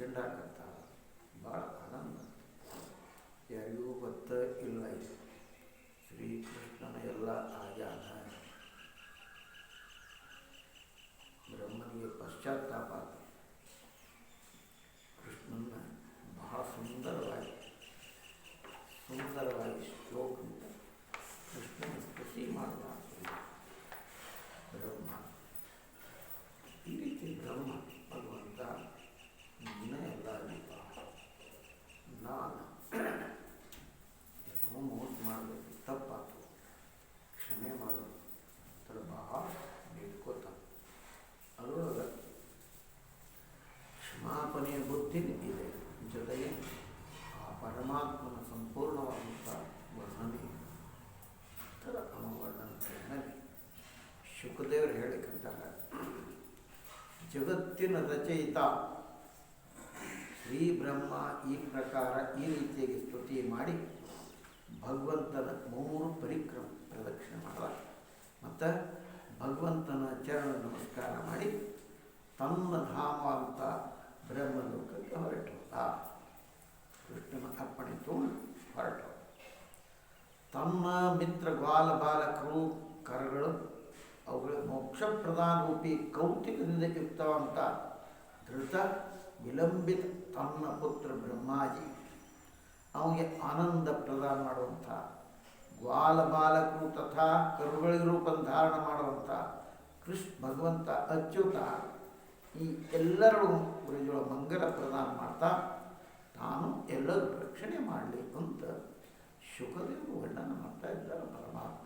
ಚೆಂಡಾಕತ್ತ ಭಾಳ ಆನಂದ. ಯಾರಿಗೂ ಗೊತ್ತ ಇಲ್ಲ ಇದು ಶ್ರೀಕೃಷ್ಣನ ಎಲ್ಲ ಆಗ್ಯಾದ. ಬ್ರಹ್ಮನಿಗೆ ಪಶ್ಚಾತ್ತಾಪ ಆತ. ಕೃಷ್ಣನ ಬಹಳ ಸುಂದರವಾಗಿ ಶ್ಲೋಕದಿಂದ ಕೃಷ್ಣನ ಸ್ತುತಿ ಮಾಡಬಾರ್ದು. ಬ್ರಹ್ಮ ಈ ರೀತಿ ಬ್ರಹ್ಮ ಭಗವಂತ ನೀನೇ ಎಲ್ಲ ಅಲ್ಲಿಪ್ಪ, ನಾನು ಮೋಸ ಮಾಡಬೇಕು, ತಪ್ಪಾತು, ಕ್ಷಮೆ ಮಾಡು ಥರ ಬಹಳ ಬೇಡ್ಕೋತ. ಅದರೊಳಗೆ ಕ್ಷಮಾಪಣೆಯ ಬುದ್ಧಿನೇ ಇದೆ, ಜೊತೆಗೆ ಆ ಪರಮಾತ್ಮನ ಸಂಪೂರ್ಣವಾದಂಥ ವರ್ಣನೆ ಥರ ಅನುವರ್ಣನೆ. ಶುಕದೇವರು ಹೇಳಿಕಂತಾರೆ, ಜಗತ್ತಿನ ರಚಯಿತ ಶ್ರೀ ಬ್ರಹ್ಮ ಈ ಪ್ರಕಾರ ಈ ರೀತಿಯಾಗಿ ಸ್ತುತಿ ಮಾಡಿ ಭಗವಂತನ 3 ಪರಿಕ್ರಮ ಪ್ರದಕ್ಷಿಣೆ ಮಾಡಲ ಮತ್ತು ಭಗವಂತನ ಚರಣ ನಮಸ್ಕಾರ ಮಾಡಿ ತನ್ನ ಧಾಮ ಅಂತ ಬ್ರಹ್ಮಲೋಕಕ್ಕೆ ಹೊರಟೋದ. ಕೃಷ್ಣನ ಅರ್ಪಣೆ ತಗೊಂಡು ಹೊರಟ. ತನ್ನ ಮಿತ್ರ ಗ್ವಾಲ ಬಾಲಕರು ಕರಗಳು ಅವುಗಳ ಮೋಕ್ಷ ಪ್ರಧಾನ ರೂಪಿ ಕೌತಿಕದಿಂದ ಯುಕ್ತವಂತ ಧೃತ ವಿಲಂಬಿತ ತನ್ನ ಪುತ್ರ ಬ್ರಹ್ಮಾಜಿ ಅವನಿಗೆ ಆನಂದ ಪ್ರದಾನ ಮಾಡುವಂಥ ಗ್ವಾಲ ಬಾಲಕರು ತಥಾ ಕರುಗಳಿಗೆ ರೂಪನ್ನು ಧಾರಣ ಮಾಡುವಂಥ ಭಗವಂತ ಅಚ್ಯುತ ಈ ಎಲ್ಲರೂ ಗುರುಗಳ ಮಂಗಲ ಪ್ರದಾನ ಮಾಡ್ತಾ ತಾನು ಎಲ್ಲರೂ ರಕ್ಷಣೆ ಮಾಡಲಿ ಅಂತ ಶುಕದೇವರು ವರ್ಣನೆ ಮಾಡ್ತಾ ಇದ್ದಾರೆ. ಪರಮಾತ್ಮ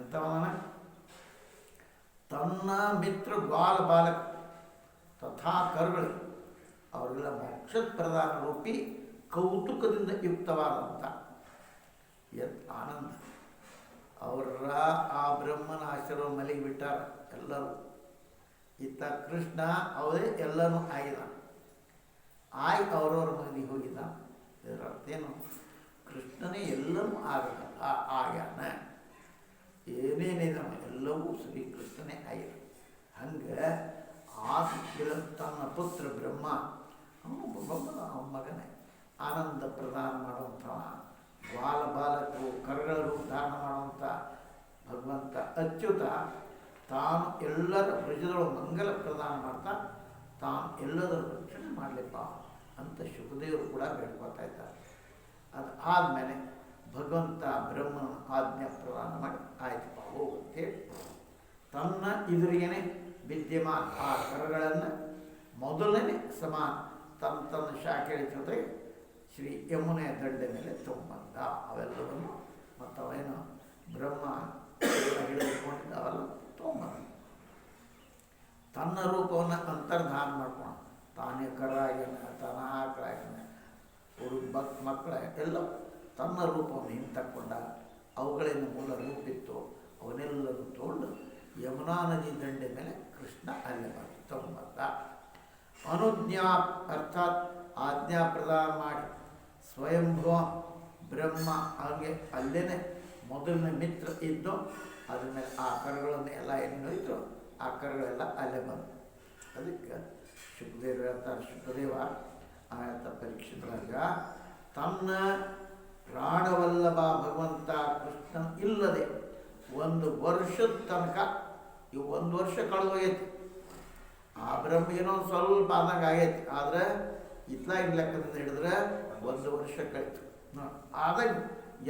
ಎಂಥವನ ತನ್ನ ಮಿತ್ರ ಗ್ವಾಲ ಬಾಲಕ ತಥಾ ಕರುಗಳು ಅವರೆಲ್ಲ ಮೋಕ್ಷ ಪ್ರಧಾನ ರೂಪಿ ಕೌತುಕದಿಂದ ಯುಕ್ತವಾದಂಥ ಆನಂದ. ಅವರ ಆ ಬ್ರಹ್ಮನ ಆಶ್ರಮ ಮಲಿಗೆ ಬಿಟ್ಟಾರ ಎಲ್ಲರೂ. ಇತ್ತ ಕೃಷ್ಣ ಅವರೇ ಎಲ್ಲನೂ ಆಗಿದ, ಅವ್ರವ್ರ ಮನೆಗೆ ಹೋಗಿದ್ದ. ಇದರ ಅರ್ಥ ಏನು? ಕೃಷ್ಣನೇ ಎಲ್ಲನೂ ಆಗ್ಯಾನ. ಏನೇನಿದೆ ಎಲ್ಲವೂ ಶ್ರೀಕೃಷ್ಣನೇ ಆಗಿದೆ. ಹಂಗೆ ಆ ತನ್ನ ಪುತ್ರ ಬ್ರಹ್ಮ ಅವನ ಮಗನೇ ಆನಂದ ಪ್ರದಾನ ಮಾಡುವಂಥ ಗ್ವಾಲ ಬಾಲಕರು ಕರಗಳ ರೂಪ ಧಾರಣ ಮಾಡುವಂಥ ಭಗವಂತ ಅಚ್ಯುತ ತಾನು ಎಲ್ಲರ ಬ್ರಜದೊಳಗೆ ಮಂಗಲ ಪ್ರದಾನ ಮಾಡ್ತಾ ತಾನು ಎಲ್ಲದರ ರಕ್ಷಣೆ ಮಾಡಲಿಪ್ಪ ಅಂತ ಶುಕದೇವರು ಕೂಡ ಬೇಡ್ಕೊತಾ ಇದ್ದಾರೆ. ಅದು ಆದಮೇಲೆ ಭಗವಂತ ಬ್ರಹ್ಮನ ಆಜ್ಞೆ ಪ್ರದಾನ ಮಾಡಿ ಆಯ್ತಪ್ಪ ಹೋಗುತ್ತೇಳಿ ತನ್ನ ಎದುರಿಗೇನೆ ವಿದ್ಯಮಾನ ಆ ಕರಗಳನ್ನು ಮೊದಲನೇ ಸಮಾನ ತನ್ನ ಶಾಖೆಯ ಜೊತೆಗೆ ಶ್ರೀ ಯಮುನೆಯ ದಂಡೆ ಮೇಲೆ ತೊಗೊಂಬಂದ. ಅವೆಲ್ಲವನ್ನು ಮತ್ತು ಅವೇನು ಬ್ರಹ್ಮ ಹಿಡಿದುಕೊಂಡಿದ್ದ ಅವೆಲ್ಲ ತೊಗೊಂಬಂದ. ತನ್ನ ರೂಪವನ್ನು ಅಂತರ್ಧಾನ ಮಾಡ್ಕೊಂಡು ತಾನೇ ಕರಾಗಿನ ತನ್ನ ಆಕಳಾಗಿನ ಮಕ್ಕಳ ಎಲ್ಲ ತನ್ನ ರೂಪವನ್ನು ಹಿಂತಕ್ಕೊಂಡ. ಅವುಗಳಿಂದ ಮೂಲ ರೂಪಿತ್ತು. ಅವನ್ನೆಲ್ಲರೂ ತಗೊಂಡು ಯಮುನಾ ನದಿ ದಂಡೆ ಮೇಲೆ ಕೃಷ್ಣ ಅಲ್ಲೇ ತೊಗೊಂಬಂದ. ಅನುಜ್ಞಾ ಅರ್ಥಾತ್ ಆಜ್ಞಾ ಪ್ರದಾನ ಮಾಡಿ ಸ್ವಯಂಭುವ ಬ್ರಹ್ಮ ಹಾಗೆ ಅಲ್ಲೇ ಮೊದಲನೇ ಮಿತ್ರ ಇದ್ದು ಅದ್ರ ಮೇಲೆ ಆ ಕರಗಳನ್ನು ಎಲ್ಲ ಏನು ಇದ್ರು ಆ ಕರಗಳೆಲ್ಲ ಅಲ್ಲೇ ಬಂದು. ಅದಕ್ಕೆ ಶುಕದೇವ ಹೇಳ್ತಾರೆ, ಶುಕದೇವ ಆಯತ ಪರೀಕ್ಷಿತರಾಗ ತನ್ನ ಪ್ರಾಣವಲ್ಲಭ ಭಗವಂತ ಕೃಷ್ಣ ಇಲ್ಲದೆ 1 ವರ್ಷದ ತನಕ ಇವು 1 ವರ್ಷ ಕಳೆದೋಗೈತಿ. ಆ ಬ್ರಹ್ಮ ಏನೋ ಸ್ವಲ್ಪ ಆದಂಗೆ ಆಗೈತಿ. ಆದರೆ ಇತ್ಲಾಗಿನ ಲೆಕ್ಕದಿಂದ ಹಿಡಿದ್ರೆ 1 ವರ್ಷ ಕಳಿತು. ಆದಾಗ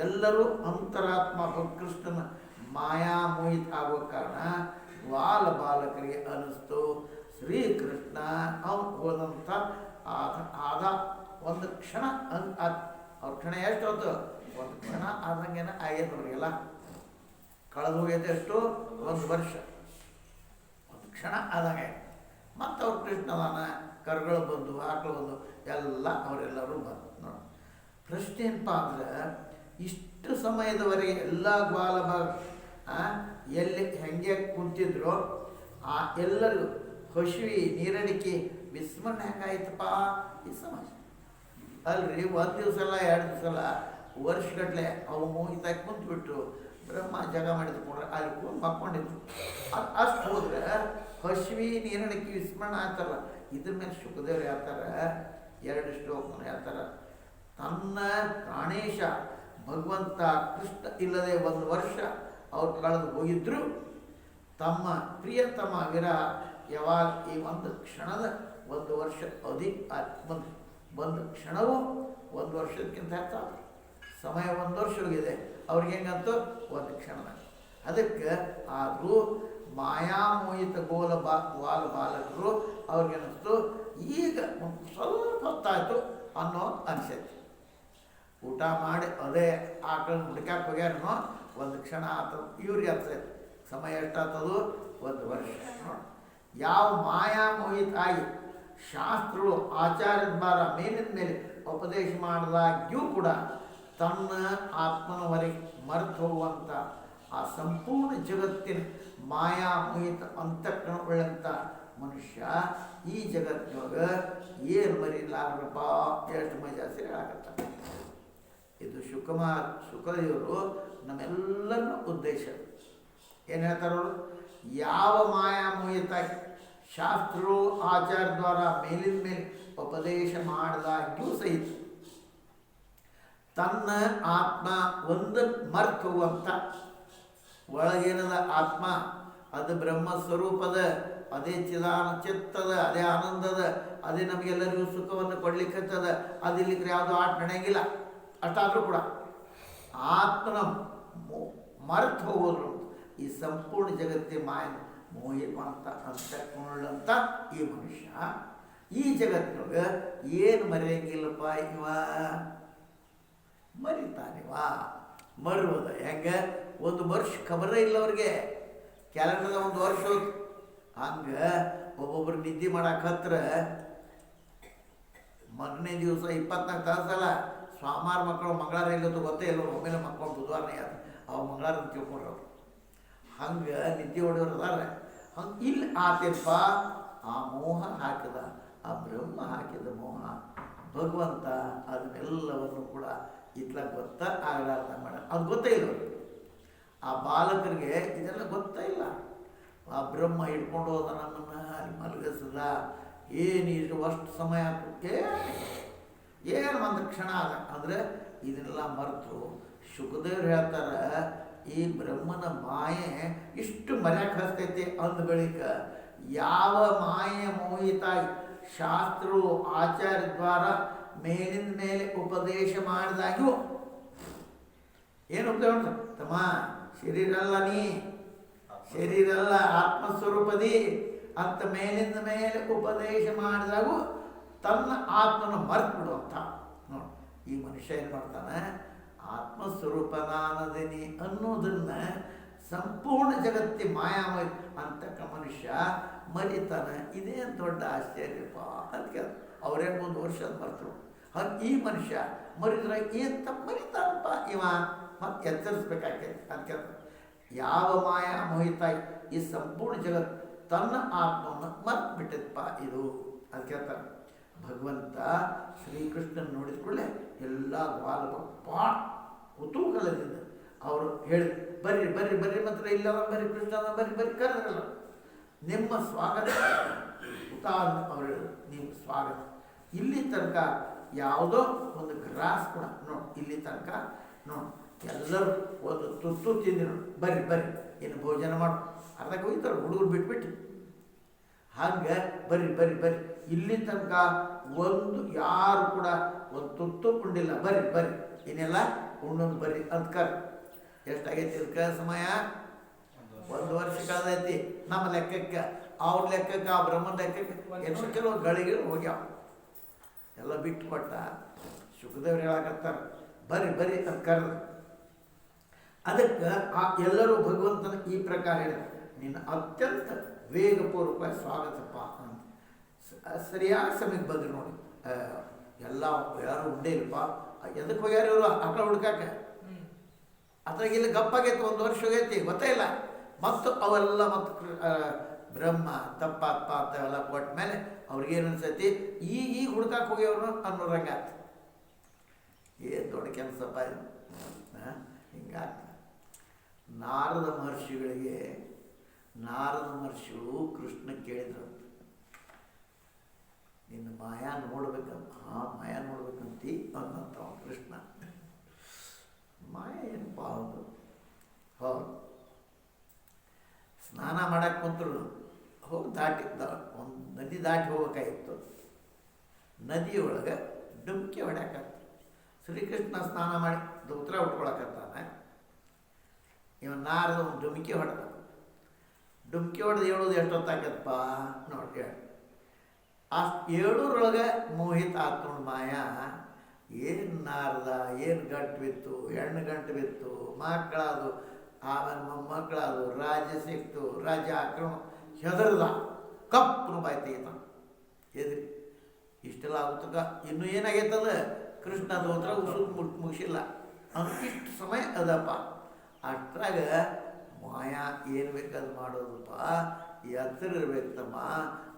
ಎಲ್ಲರೂ ಅಂತರಾತ್ಮ ಕೃಷ್ಣನ ಮಾಯಾಮೋಹಿತ ಆಗೋ ಕಾರಣ ಗ್ವಾಲ ಬಾಲಕರಿಗೆ ಅನ್ನಿಸ್ತು ಶ್ರೀಕೃಷ್ಣ ಅವನು ಹೋದಂಥ ಆದ 1 ಕ್ಷಣ ಅವ್ರ ಕ್ಷಣ ಎಷ್ಟು ಹೊತ್ತು 1 ಕ್ಷಣ ಆದಂಗೆನ ಆಗೈತೆ ಅವ್ರಿಗೆಲ್ಲ. ಕಳೆದು ಹೋಗೈತೆ ಎಷ್ಟು 1 ವರ್ಷ 1 ಕ್ಷಣ ಆದಂಗೆ. ಮತ್ತು ಅವ್ರು ಕೃಷ್ಣದಾನ ಕರುಗಳು ಬಂದು ಆಕಳು ಬಂದು ಎಲ್ಲ ಅವರೆಲ್ಲರೂ ಬಂದು ನೋಡಿ. ಪ್ರಶ್ನೆ ಏನಪ್ಪ ಅಂದ್ರೆ ಇಷ್ಟು ಸಮಯದವರೆಗೆ ಎಲ್ಲ ಗ್ವಾಲ ಎಲ್ಲಿ ಹೆಂಗೆ ಕುಂತಿದ್ರು ಆ ಎಲ್ಲರಿಗೂ ಹಸಿವಿ ನೀರಡಿಕೆ ವಿಸ್ಮರಣೆ ಹೆಂಗಾಯ್ತಪ್ಪ ಈ ಸಮಸ್ಯೆ ಅಲ್ರಿ. 1 ದಿವಸ ಅಲ್ಲ 2 ದಿವಸ ಅಲ್ಲ ವರ್ಷಗಟ್ಟಲೆ ಅವು ಮುಗಿತಾ ಕುಂತ್ಬಿಟ್ಟು ಬ್ರಹ್ಮ ಜಗ ಮಾಡಿದ್ಕೊಂಡ್ರೆ ಅಲ್ಲಿ ಮಕ್ಕೊಂಡಿದ್ರು. ಅಷ್ಟು ಹೋದ್ರೆ ಹಸಿವಿ ನೀರಡಿಕೆ ವಿಸ್ಮರಣ ಆಗ್ತಲ್ಲ ಇದ್ರ ಮೇಲೆ ಶುಕದೇವ್ರು ಹೇಳ್ತಾರೆ, 2 ಶ್ಲೋಕವನ್ನು ಹೇಳ್ತಾರೆ. ತನ್ನ ಪ್ರಾಣೇಶ ಭಗವಂತ ಕೃಷ್ಣ ಇಲ್ಲದೆ 1 ವರ್ಷ ಅವ್ರು ಕಳೆದು ಹೋಗಿದ್ರು, ತಮ್ಮ ಪ್ರಿಯತಮ ವಿರಹ ಯಾವಾಗ ಈ ಒಂದು ಕ್ಷಣದ 1 ವರ್ಷ ಒಂದು ಕ್ಷಣವೂ 1 ವರ್ಷಕ್ಕಿಂತ ಹೆಚ್ಚಾದ ಸಮಯ 1 ವರ್ಷ ಹೋಗಿದೆ. ಅವ್ರಿಗೆ ಹೆಂಗಂತೂ 1 ಕ್ಷಣದಾಗ. ಅದಕ್ಕೆ ಆದರೂ ಮಾಯಾಮೋಹಿತ ಬಾಲಕರು ಅವ್ರಿಗೇನಿಸ್ತು ಈಗ ಸ್ವಲ್ಪ ಹೊತ್ತಾಯಿತು ಅನ್ನೋ ಅನಿಸೈತಿ. ಊಟ ಮಾಡಿ ಅದೇ ಆಕಳನ್ನ ಹುಡುಕಾಕೆ ಹೋಗ್ಯಾರನೋ 1 ಕ್ಷಣ ಆಗ್ತದೆ, ಇವ್ರಿಗೆ ಅನ್ಸೈತಿ ಸಮಯ ಎಷ್ಟಾಗ್ತದೋ 1 ವರ್ಷ. ನೋಡಿ, ಯಾವ ಮಾಯಾಮೋಹಿತ ಆಗಿ ಶಾಸ್ತ್ರಗಳು ಆಚಾರ್ಯದ ಭಾರ ಮೇಲಿನ ಮೇಲೆ ಉಪದೇಶ ಮಾಡಿದಾಗ್ಯೂ ಕೂಡ ತನ್ನ ಆತ್ಮನವರೆಗೆ ಮರೆತು ಹೋಗುವಂಥ ಆ ಸಂಪೂರ್ಣ ಜಗತ್ತಿನ ಮಾಯಾಮೋಹಿತ ಅಂತಃಕರಣವುಳ್ಳಂಥ ಮನುಷ್ಯ ಈ ಜಗತ್ತಿನೊಳಗೆ ಏನು ಮರಿಲಾರಪ್ಪ, ಎಷ್ಟು ಮಜಾ ಸೇರಾಗತ್ತ. ಇದು ಶುಕದೇವರು ನಮ್ಮೆಲ್ಲರನ್ನ ಉದ್ದೇಶ ಏನು ಹೇಳ್ತಾರವರು, ಯಾವ ಮಾಯಾಮೋಹಿತ ಶಾಸ್ತ್ರಗಳು ಆಚಾರ ದ್ವಾರ ಮೇಲಿನ ಮೇಲೆ ಉಪದೇಶ ಮಾಡಿದಾಗ್ಯೂ ಸಹಿತ ತನ್ನ ಆತ್ಮ ಒಂದು ಮರ್ತು ಹೋಗುವಂಥ ಒಳಗೇನದ ಆತ್ಮ ಅದು ಬ್ರಹ್ಮಸ್ವರೂಪದ, ಅದೇ ಚಿತ್ತದ, ಅದೇ ಆನಂದದ, ಅದೇ ನಮಗೆಲ್ಲರಿಗೂ ಸುಖವನ್ನು ಕೊಡ್ಲಿಕ್ಕತ್ತದ. ಅದಿಲ್ಲಿಕ್ಕೆ ಯಾವುದೋ ಆಟ ನಡೆಯಂಗಿಲ್ಲ. ಅಷ್ಟಾದರೂ ಕೂಡ ಆತ್ಮನ ಮರೆತು ಹೋಗೋದು ಈ ಸಂಪೂರ್ಣ ಜಗತ್ತಿನ ಮಾಯನ ಮೋಹಿತ ಅಂತಕೊಳ್ಳಂಥ ಈ ಮನುಷ್ಯ ಈ ಜಗತ್ತಿನೊಳಗೆ ಏನು ಮರೆಯಂಗಿಲ್ಲಪ್ಪ, ಇವ ಮರಿತಾನಿವ. ಮರುವುದ ಹೆಂಗೆ? 1 ವರ್ಷ ಖಬರೇ ಇಲ್ಲ ಅವ್ರಿಗೆ. ಕ್ಯಾಲೆಂಡರ್ದ 1 ವರ್ಷ ಹೋಯ್ತು. ಹಂಗೆ ಒಬ್ಬೊಬ್ರು ನಿದ್ದೆ ಮಾಡಕ್ಕೆ ಹತ್ರ ಮೊದಲನೇ ದಿವಸ 24 ತಾಸಲ್ಲ, ಸೋಮವಾರ ಮಕ್ಕಳು ಮಂಗಳವಾರ ಇಲ್ಲತ್ತು ಗೊತ್ತೇ ಇಲ್ಲ, ಒಮ್ಮೆಲೆ ಮಕ್ಕಳು ಬುಧವಾರನೇ ಯಾರು ಅವು ಮಂಗಳವಾರ ಅಂತ ತಿಳ್ಕೊಂಡ್ರು. ಹಂಗೆ ನಿದ್ದೆ ಹೊಡೆಯೋರು ಅದಾರೆ. ಹಂಗೆ ಇಲ್ಲಿ ಆತಪ್ಪ ಆ ಮೋಹ ಹಾಕಿದ, ಆ ಬ್ರಹ್ಮ ಹಾಕಿದ ಮೋಹ ಭಗವಂತ ಅದನ್ನೆಲ್ಲವನ್ನು ಕೂಡ ಇತ್ಲಾಗ ಗೊತ್ತ ಆಗಲಾರ್ದ ಮಾಡ. ಅದು ಗೊತ್ತೇ ಇಲ್ಲ ಅವ್ರಿಗೆ. ಆ ಬಾಲಕರಿಗೆ ಇದೆಲ್ಲ ಗೊತ್ತೇ ಇಲ್ಲ. ಆ ಬ್ರಹ್ಮ ಹಿಡ್ಕೊಂಡು ಹೋದ ನಮ್ಮನ್ನು ಅಲ್ಲಿ ಮಲಗಿಸದ. ಏನು ಅಷ್ಟು ಸಮಯ ಆಗ್ತದೆ, ಏನು 1 ಕ್ಷಣ ಆದ ಅಂದರೆ ಇದನ್ನೆಲ್ಲ ಮರೆತು ಶುಕದೇವ್ರು ಹೇಳ್ತಾರೆ, ಈ ಬ್ರಹ್ಮನ ಮಾಯೆ ಇಷ್ಟು ಮರ್ಯಾಕೆ ಹಸ್ತೈತಿ ಅಂದ ಬಳಿಕ ಯಾವ ಮಾಯೆ ಮೋಹಿತ ಶಾಸ್ತ್ರವು ಆಚಾರ್ಯ ದ್ವಾರ ಮೇಲಿನ ಮೇಲೆ ಉಪದೇಶ ಮಾಡಿದಾಗ್ಯೂ ಏನು ಉಪದೇಶ ತಮ್ಮ, ಶರೀರಲ್ಲ ನೀ, ಶರೀರಲ್ಲ ಆತ್ಮಸ್ವರೂಪದಿ ಅಂತ ಮೇಲಿಂದ ಮೇಲೆ ಉಪದೇಶ ಮಾಡಿದಾಗೂ ತನ್ನ ಆತ್ಮನ ಮರೆತು ಬಿಡುವಂಥ. ನೋಡಿ, ಈ ಮನುಷ್ಯ ಏನು ಮಾಡ್ತಾನೆ, ಆತ್ಮಸ್ವರೂಪನಾನದಿನಿ ಅನ್ನೋದನ್ನು ಸಂಪೂರ್ಣ ಜಗತ್ತಿ ಮಾಯಾಮಯ ಅಂತಕ್ಕ ಮನುಷ್ಯ ಮರಿತಾನೆ. ಇದೇನು ದೊಡ್ಡ ಆಶ್ಚರ್ಯಪ್ಪ ಅಂತ ಅವರೇ 1 ವರ್ಷ ಮರ್ತರು. ಹಾಗೆ ಈ ಮನುಷ್ಯ ಮರಿದ್ರೆ ಏನು ತಪ್ಪು ಮರಿತಾನಪ್ಪ ಇವ, ಮತ್ತೆ ಎಚ್ಚರಿಸ್ಬೇಕಾಗ್ತೈತೆ ಅಂತ ಕೇಳ್ತಾರೆ. ಯಾವ ಮಾಯಾ ಮೋಹಿತ ಈ ಸಂಪೂರ್ಣ ಜಗತ್ತು ತನ್ನ ಆತ್ಮವನ್ನು ಮರ್ತು ಬಿಟ್ಟಿದಪ್ಪ ಇದು ಅಂತ ಕೇಳ್ತಾರೆ. ಭಗವಂತ ಶ್ರೀಕೃಷ್ಣನ ನೋಡಿದ ಕೂಡಲೇ ಎಲ್ಲ ಬಾಲಕರು ಭಾಳ ಕುತೂಹಲದಿಂದ ಅವರು ಹೇಳಿ, ಬರ್ರಿ ಬರ್ರಿ ಬರ್ರಿ ಮಾತ್ರ ಇಲ್ಲ ಬರ್ರಿ ಕೃಷ್ಣನ ಬರ್ರಿ ಬರ್ರಿ ಕರೆದ್ರಲ್ಲ, ನಿಮ್ಮ ಸ್ವಾಗತ ಅವ್ರು ಹೇಳಿದ್ರು, ನಿಮ್ಮ ಸ್ವಾಗತ. ಇಲ್ಲಿ ತನಕ ಯಾವುದೋ ಒಂದು ಗ್ರಾಸ್ ಕೂಡ ನೋಡಿ, ಇಲ್ಲಿ ತನಕ ನೋಡಿ ಎಲ್ಲರೂ ಒಂದು ತುತ್ತು ತಿಂದಿರು, ಬರ್ರಿ ಬರ್ರಿ ಏನು ಭೋಜನ ಮಾಡು, ಅರ್ಧಕ್ಕೆ ಹೋಗ್ತಾರೆ ಹುಡುಗರು ಬಿಟ್ಬಿಟ್ಟು. ಹಾಗೆ ಬರ್ರಿ ಬರ್ರಿ ಬರ್ರಿ, ಇಲ್ಲಿ ತನಕ ಒಂದು ಯಾರು ಕೂಡ ಒಂದು ತುತ್ತು ಉಂಡಿಲ್ಲ, ಬರ್ರಿ ಬರ್ರಿ ಇನ್ನೆಲ್ಲ ಉಣ್ಣೋದು ಬರ್ರಿ ಅಂತ ಕರ್. ಎಷ್ಟಾಗೈತಿ ಇದಕ್ಕೆ ಸಮಯ? 1 ವರ್ಷ ಕಳೆದೈತಿ ನಮ್ಮ ಲೆಕ್ಕಕ್ಕೆ. ಅವ್ರ ಲೆಕ್ಕಕ್ಕೆ, ಆ ಬ್ರಹ್ಮನ ಲೆಕ್ಕಕ್ಕೆ ಎಷ್ಟು ಕೆಲವು ಗಳಿಗೆ ಹೋಗ್ಯಾವ. ಎಲ್ಲ ಬಿಟ್ಟು ಕೊಟ್ಟ. ಶುಕದೇವ್ರು ಹೇಳಕತ್ತಾರ ಬರ್ರಿ ಬರ್ರಿ ಅಂತ ಕರೆದು. ಅದಕ್ಕೆ ಆ ಎಲ್ಲರೂ ಭಗವಂತನ ಈ ಪ್ರಕಾರ ಹೇಳಿದ, ನಿನ್ನ ಅತ್ಯಂತ ವೇಗಪೂರ್ವಕ ಸ್ವಾಗತಪ್ಪ ಅಂತ. ಸರಿಯಾದ ಸಮಯಕ್ಕೆ ಬಂದರು ನೋಡಿ. ಎಲ್ಲ ಯಾರು ಉಂಡೇ ಇಲ್ಲಪ್ಪ, ಎದಕ್ಕೆ ಹೋಗ್ಯಾರ ಇವರು ಆಕಳ ಹುಡ್ಕಾಕ? ಅದ್ರಾಗಿಲ್ಲ ಗಪ್ಪಾಗೈತಿ, 1 ವರ್ಷ ಹೋಗೈತಿ ಗೊತ್ತೇ ಇಲ್ಲ. ಮತ್ತು ಅವೆಲ್ಲ ಮತ್ತು ಬ್ರಹ್ಮ ತಪ್ಪಾತ್ಪ ಅಂತ ಎಲ್ಲ ಕೊಟ್ಟ ಮೇಲೆ ಅವ್ರಿಗೇನು ಅನ್ಸೈತಿ, ಈಗ ಹುಡ್ಕಾಕ ಹೋಗ್ಯವ್ರು ಅನ್ನೋರಂಗಾತ. ಏನು ದೊಡ್ಡ ಕೆಲಸಪ್ಪ ಇದು. ಹಿಂಗಾಗ್ತದೆ. ನಾರದ ಮಹರ್ಷಿಗಳು ಕೃಷ್ಣ ಕೇಳಿದ್ರು, ನಿನ್ನ ಮಾಯಾ ನೋಡ್ಬೇಕಂತ ಮಾಯಾ ನೋಡ್ಬೇಕಂತಿ ಅನ್ನಂತವ ಕೃಷ್ಣ. ಮಾಯ ಏನಪ್ಪ ಹೌದು ಹೌದು. ಸ್ನಾನ ಮಾಡಕ್ಕೆ ಕುಂತರು ಹೋಗಿ ಒಂದು ನದಿ ದಾಟಿ ಹೋಗ್ಬೇಕಾಗಿತ್ತು. ನದಿಯೊಳಗೆ ಡುಮ್ಕಿ ಹೊಡ್ಯಾಕತ್ತ. ಶ್ರೀಕೃಷ್ಣ ಸ್ನಾನ ಮಾಡಿ ಉತ್ತರ ಉಟ್ಕೊಳಕತ್ತಾನೆ. ಇವನ್ ನಾರದ ಒಂದು ಡುಮ್ಕಿ ಹೊಡೆದ. ಡುಮ್ಕಿ ಹೊಡೆದು ಹೇಳೋದು ಎಷ್ಟೊತ್ತಾಗತ್ತಪ್ಪ ನೋಡಿ ಹೇಳಿ. ಏಳೂರೊಳಗೆ ಮೋಹಿತ ಆತ್ ನೋಡಿ ಮಾಯಾ. ಏನು ನಾರದ, ಏನು ಗಂಟು ಬಿತ್ತು, ಹೆಣ್ಣು ಗಂಟು ಬಿತ್ತು, ಮಕ್ಕಳದು, ಆಮೇಲೆ ಮೊಮ್ಮಕ್ಕಳದು, ರಾಜ್ಯ ಸಿಕ್ತು, ರಾಜ್ಯ ಆಕ್ರಮಣ, ಹೆದರ್ದ, ಕಪ್ಪು ಬಾಯಿ ತೆಗಿತ ಎದ್ರಿ. ಇಷ್ಟೆಲ್ಲ ಆಗುತ್ತಕ ಇನ್ನೂ ಏನಾಗೈತದ ಕೃಷ್ಣ ದೋತ್ರ ಉಸುರು ಮುಗಿಸಿಲ್ಲ ಅಂತ ಇಷ್ಟು ಸಮಯ ಅದಪ್ಪ. ಅಷ್ಟ್ರಾಗ ಮಾಯಾ ಏನು ಬೇಕಾದ್ರು ಮಾಡೋದಪ್ಪ, ಎತ್ತರ ಇರ್ಬೇಕಮ್ಮ,